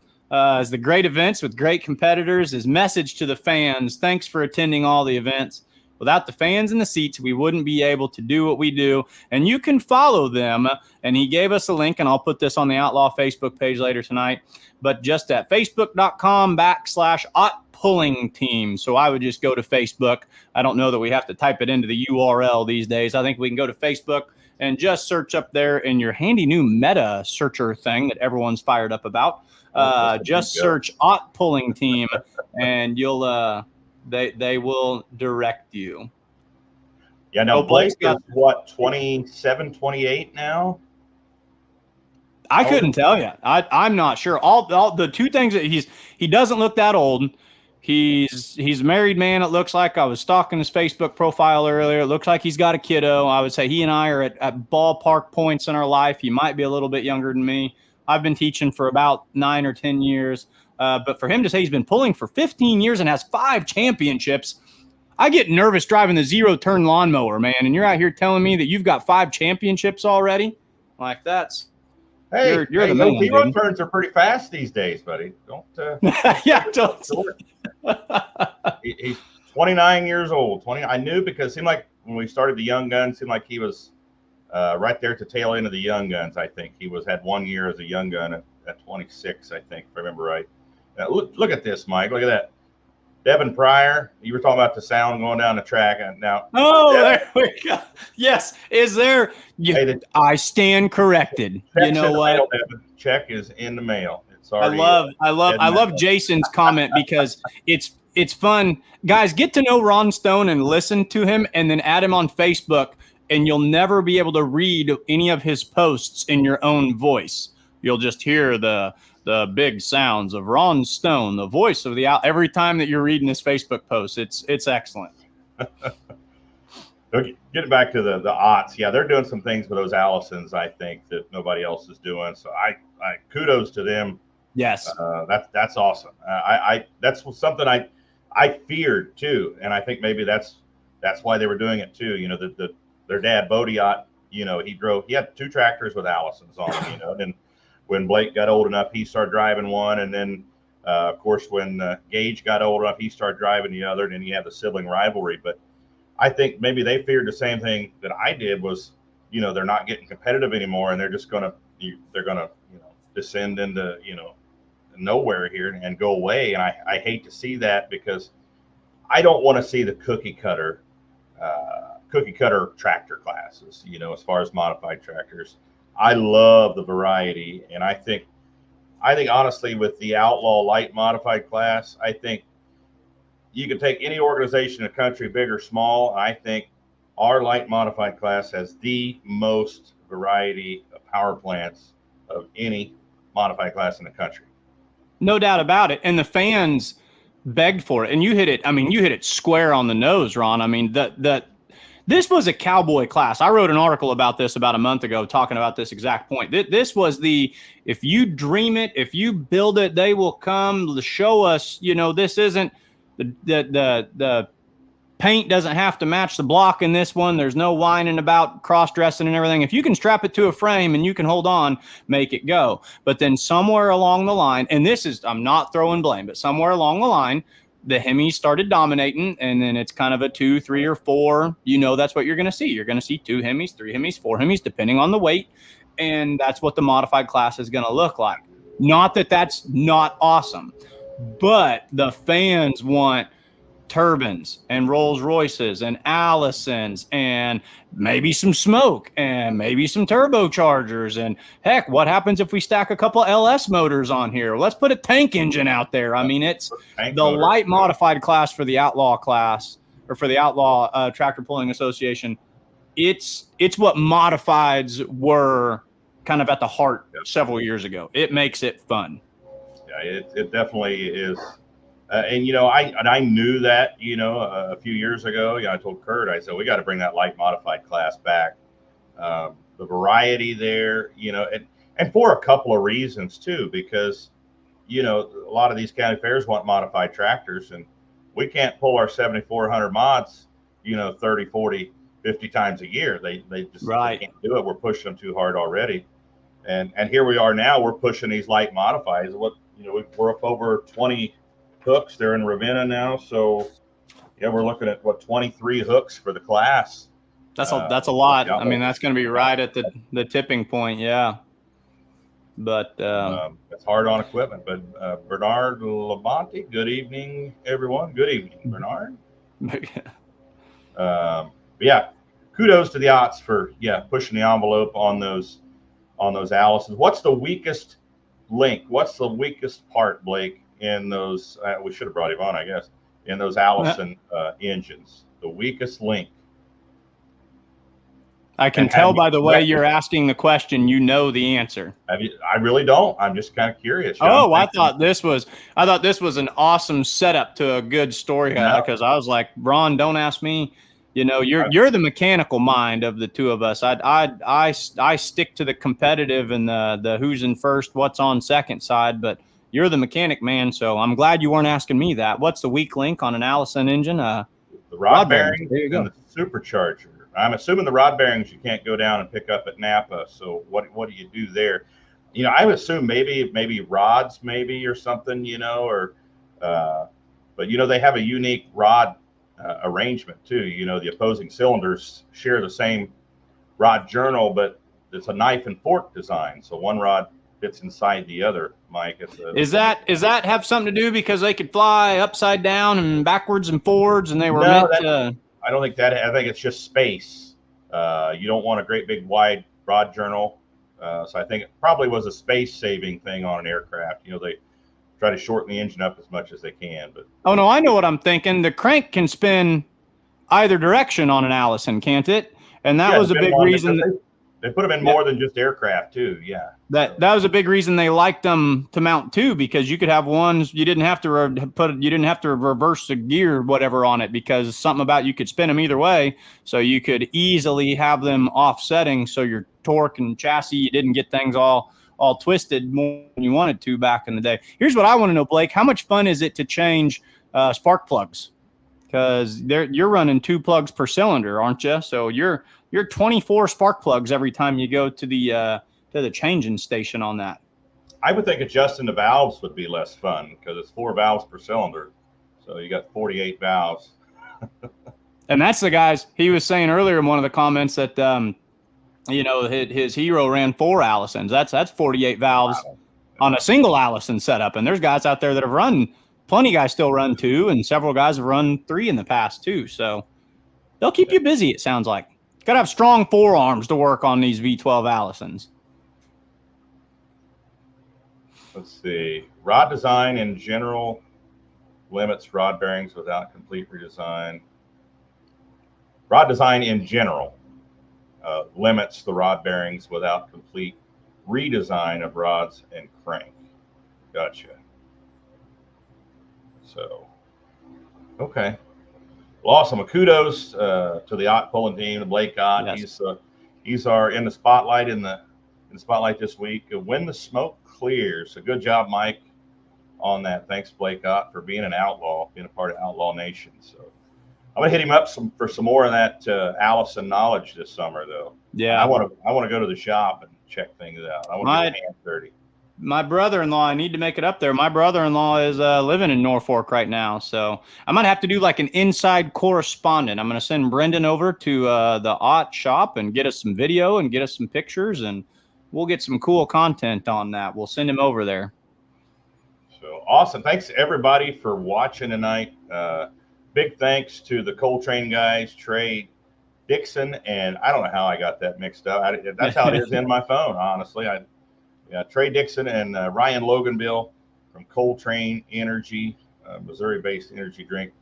is the great events with great competitors. His message to the fans: thanks for attending all the events. Without the fans in the seats, we wouldn't be able to do what we do. And you can follow them. And he gave us a link, and I'll put this on the Outlaw Facebook page later tonight. But just at facebook.com/OttPullingTeam. So I would just go to Facebook. I don't know that we have to type it into the URL these days. I think we can go to Facebook and just search up there in your handy new meta searcher thing that everyone's fired up about. Just search OttPullingTeam, and you'll they will direct you. Yeah, now Blake is what, 27, 28 now? I couldn't tell you. I'm not sure. All the two things that he doesn't look that old. He's a married man. It looks like. I was stalking his Facebook profile earlier. It looks like he's got a kiddo. I would say he and I are at ballpark points in our life. He might be a little bit younger than me. I've been teaching for about 9 or 10 years. But for him to say he's been pulling for 15 years and has 5 championships, I get nervous driving the 0-turn lawnmower, man. And you're out here telling me that you've got 5 championships already? Like that's you're the man. 0-turns are pretty fast these days, buddy. Don't. Yeah, don't. He's 29 years old. 20. I knew, because it seemed like when we started the Young Guns, it seemed like he was right there at the tail end of the Young Guns. I think he had 1 year as a Young Gun at 26, I think, if I remember right. Now, look at this, Mike. Look at that. Devin Pryor, you were talking about the sound going down the track. And now, there we go. Yes. Is there? I stand corrected. You know what? Mail, check is in the mail. It's already. I love Jason's comment, because it's fun. Guys, get to know Ron Stone and listen to him, and then add him on Facebook, and you'll never be able to read any of his posts in your own voice. You'll just hear the big sounds of Ron Stone, the voice of the out, every time that you're reading his Facebook post. It's excellent. Getting back to the Otts, yeah, they're doing some things with those Allisons, I think, that nobody else is doing. So I kudos to them. Yes, that's awesome. That's something I feared too, and I think maybe that's why they were doing it too. You know, their dad Bodiot, you know, he had 2 tractors with Allisons on them, you know, and then when Blake got old enough, he started driving one, and then of course when Gage got old enough, he started driving the other, and then he had the sibling rivalry. But I think maybe they feared the same thing that I did, was, you know, they're not getting competitive anymore, and they're just gonna descend into, you know, nowhere here and go away. And I hate to see that, because I don't want to see the cookie cutter tractor classes, you know, as far as modified tractors. I love the variety, and I think honestly, with the Outlaw light modified class, I think you can take any organization in the country, big or small. I think our light modified class has the most variety of power plants of any modified class in the country. No doubt about it. And the fans begged for it. And you hit it. I mean, you hit it square on the nose, Ron. I mean, this was a cowboy class. I wrote an article about this about a month ago, talking about this exact point. This was if you dream it, if you build it, they will come to show us, you know, this isn't the paint doesn't have to match the block in this one. There's no whining about cross-dressing and everything. If you can strap it to a frame and you can hold on, make it go. But then somewhere along the line, and this is, I'm not throwing blame, but somewhere along the line, the Hemis started dominating, and then it's kind of a 2, 3, or 4. You know, that's what you're going to see. You're going to see 2 Hemis, 3 Hemis, 4 Hemis, depending on the weight. And that's what the modified class is going to look like. Not that that's not awesome, but the fans want turbines and Rolls Royces and Allisons and maybe some smoke and maybe some turbochargers. And heck, what happens if we stack a couple LS motors on here? Let's put a tank engine out there. I mean, it's the light modified class for the Outlaw class, or for the Outlaw Tractor Pulling Association. It's what modifieds were kind of at the heart several years ago. It makes it fun. Yeah, it definitely is. And, you know, I knew that, you know, a few years ago. You know, I told Kurt, I said, we got to bring that light modified class back. The variety there, you know, and for a couple of reasons too, because, you know, a lot of these county fairs want modified tractors, and we can't pull our 7,400 mods, you know, 30, 40, 50 times a year. They just they can't do it. We're pushing them too hard already. And here we are now, we're pushing these light modifieds. What, you know, we're up over 20 hooks. They're in Ravenna now, so yeah, we're looking at 23 hooks for the class. That's a lot. I mean, that's going to be right at the tipping point. Yeah, but it's hard on equipment. But Bernard Labonte, good evening, everyone. Good evening, Bernard. Yeah, kudos to the Otts for pushing the envelope on those Allisons. What's the weakest link? What's the weakest part, Blake, in those? We should have brought him on, I guess. In those Allison engines, the weakest link. I can tell by the way you're asking the question, you know the answer. I really don't. I'm just kind of curious. Oh, I thought this was an awesome setup to a good story, because I was like, Ron, don't ask me. You know, you're the mechanical mind of the two of us. I stick to the competitive and the who's in first, what's on second side, but you're the mechanic man, so I'm glad you weren't asking me that. What's the weak link on an Allison engine? The rod bearings and the supercharger. I'm assuming the rod bearings you can't go down and pick up at Napa. So what do you do there? You know, I would assume maybe rods, maybe, or something, you know, or but you know, they have a unique rod arrangement too. You know, the opposing cylinders share the same rod journal, but it's a knife and fork design. So one rod fits inside the other, Mike. Is that have something to do because they could fly upside down and backwards and forwards, and they were meant to? I don't think that. I think it's just space. You don't want a great big wide rod journal, so I think it probably was a space saving thing on an aircraft. You know, they try to shorten the engine up as much as they can. But oh no, I know what I'm thinking. The crank can spin either direction on an Allison, can't it? And that was a big reason. They put them in more than just aircraft too. Yeah. That was a big reason they liked them to mount too, because you could have ones you didn't have to reverse the gear or whatever on it, because something about you could spin them either way. So you could easily have them offsetting. So your torque and chassis, you didn't get things all twisted more than you wanted to back in the day. Here's what I want to know, Blake. How much fun is it to change spark plugs, because you're running 2 plugs per cylinder, aren't you? So you're 24 spark plugs every time you go to the changing station on that. I would think adjusting the valves would be less fun because it's 4 valves per cylinder. So you got 48 valves. And that's the guys he was saying earlier in one of the comments that, his Hero ran 4 Allisons. That's 48 valves on a single Allison setup. And there's guys out there that have run, plenty of guys still run 2, and several guys have run 3 in the past too. So they'll keep you busy, it sounds like. Got to have strong forearms to work on these V12 Allisons. Let's see. Rod design in general limits rod bearings without complete redesign. Rod design in general limits the rod bearings without complete redesign of rods and crank. Gotcha. So, okay. Well, awesome. Kudos to the Ott pulling team, the Blake Ott. Yes. He's our in the spotlight in the spotlight this week. When the smoke clears. So good job, Mike, on that. Thanks, Blake Ott, for being an outlaw, being a part of Outlaw Nation. So I'm gonna hit him up for some more of that Allison knowledge this summer, though. Yeah, I want to go to the shop and check things out. I want to get my hands dirty. My brother-in-law, I need to make it up there. My brother-in-law is living in Norfolk right now, so I might have to do like an inside correspondent. I'm going to send Brendan over to the Ott shop and get us some video and get us some pictures, and we'll get some cool content on that. We'll send him over there. So awesome. Thanks, everybody, for watching tonight. Big thanks to the Coltrane guys, Trey Dixon, and I don't know how I got that mixed up. That's how it is in my phone, honestly. Trey Dixon and Ryan Loganbill from Coltrane Energy, Missouri-based energy drink.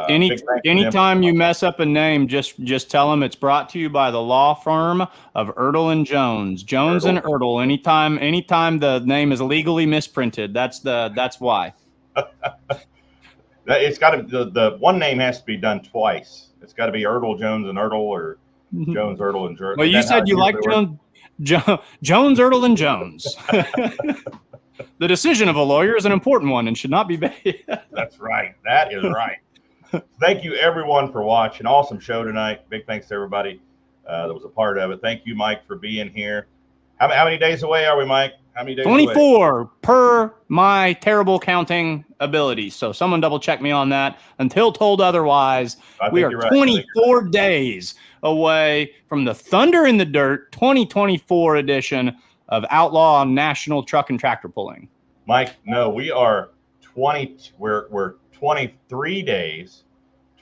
Anytime you mess up a name, just tell them it's brought to you by the law firm of Erdl and Jones. Jones and Erdl. Anytime the name is legally misprinted, that's why. It's got to the one name has to be done twice. It's got to be Erdl, Jones, and Erdl, or Jones, Erdl, and Jones. Well, you said you like Jones, Erdl, and Jones. The decision of a lawyer is an important one and should not be made. That's right. That is right. Thank you, everyone, for watching. Awesome show tonight. Big thanks to everybody that was a part of it. Thank you, Mike, for being here. How many days away are we, Mike? How many days 24 away? Per my terrible counting abilities. So someone double check me on that. Until told otherwise, we are 24 days away from the Thunder in the Dirt 2024 edition of Outlaw National Truck and Tractor Pulling. Mike, no, we are 20. We're 23 days,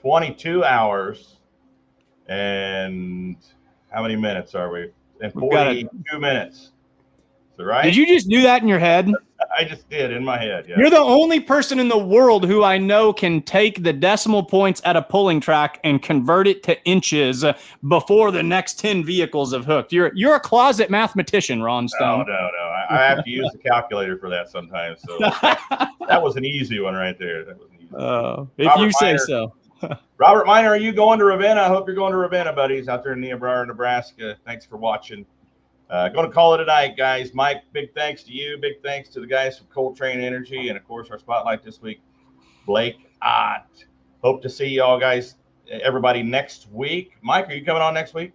22 hours, and how many minutes are we? And 42 minutes. Is that right? Did you just do that in your head? I just did in my head. Yeah. You're the only person in the world who I know can take the decimal points at a pulling track and convert it to inches before the next 10 vehicles have hooked. You're a closet mathematician, Ron Stone. No. I have to use the calculator for that sometimes. So that was an easy one right there. That was an easy one. If you say so. Robert Miner, are you going to Ravenna? I hope you're going to Ravenna, buddies, out there in Niobrara, Nebraska. Thanks for watching. Going to call it a night, guys. Mike, big thanks to you. Big thanks to the guys from Coltrane Energy. And, of course, our spotlight this week, Blake Ott. Hope to see you all, guys, everybody, next week. Mike, are you coming on next week?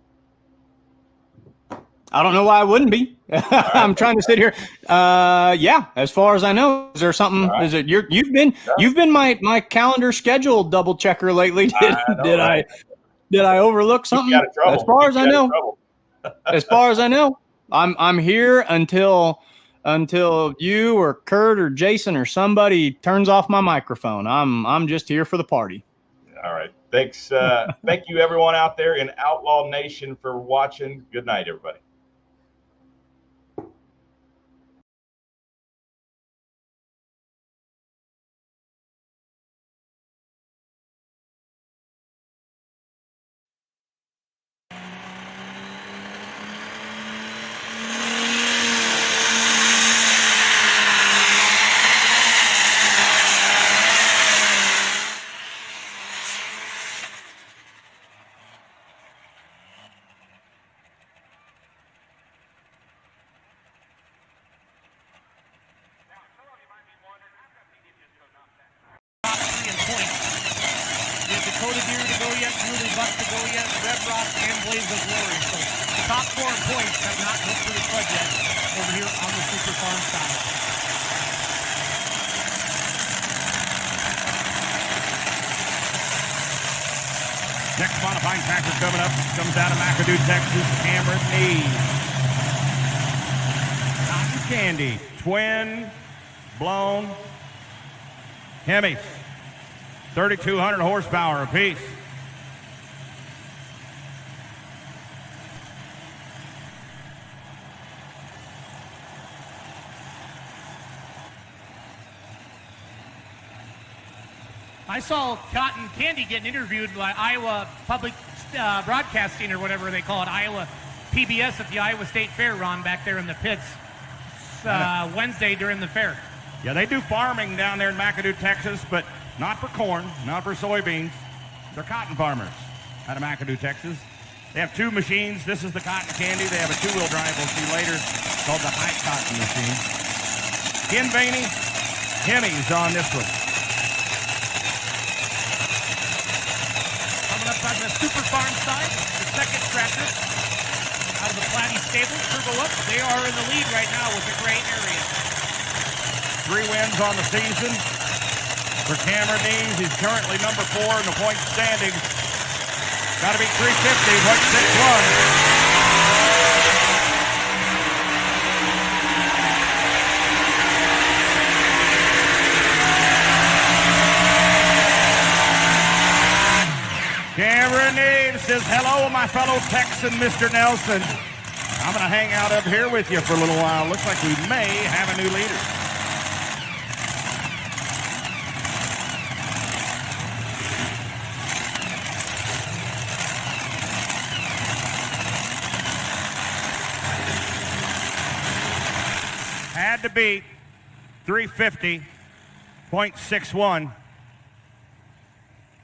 I don't know why I wouldn't be. I'm trying to sit here. Yeah, as far as I know. Is there something? Right. Is it you've been my calendar schedule double checker lately? Did I overlook something? As far as I know. As far as I know, I'm here until you or Kurt or Jason or somebody turns off my microphone. I'm just here for the party. All right. Thanks. Thank you, everyone out there in Outlaw Nation, for watching. Good night, everybody. Dakota Deer to go yet, Julie Buck to go yet, Red Rock, and Blaze of Glory. So the top 4 in points have not looked for the club yet over here on the Super Farm side. Next modifying tractor coming up comes out of McAdoo, Texas, Cameron Neves. Cotton Candy, twin blown Hemis, 3,200 horsepower apiece. I saw Cotton Candy getting interviewed by Iowa Public Broadcasting or whatever they call it, Iowa PBS at the Iowa State Fair, Ron, back there in the pits Wednesday during the fair. Yeah, they do farming down there in McAdoo, Texas, but not for corn, not for soybeans. They're cotton farmers out of McAdoo, Texas. They have 2 machines. This is the Cotton Candy. They have a 2-wheel drive we'll see later called the High Cotton machine. Ken Vaney, Hemis on this one. Coming up on the Super Farm side, the second tractor out of the Platte stable, Turbo Up. They are in the lead right now with a great area. 3 wins on the season for Cameron Neves. He's currently number 4 in the point standings. Got to beat 350.61. Cameron Neves says, hello, my fellow Texan, Mr. Nelson. I'm going to hang out up here with you for a little while. Looks like we may have a new leader. Had to beat 350.61.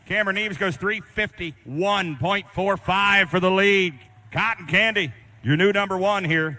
Cameron Neves goes 351.45 for the lead. Cotton Candy, your new number 1 here.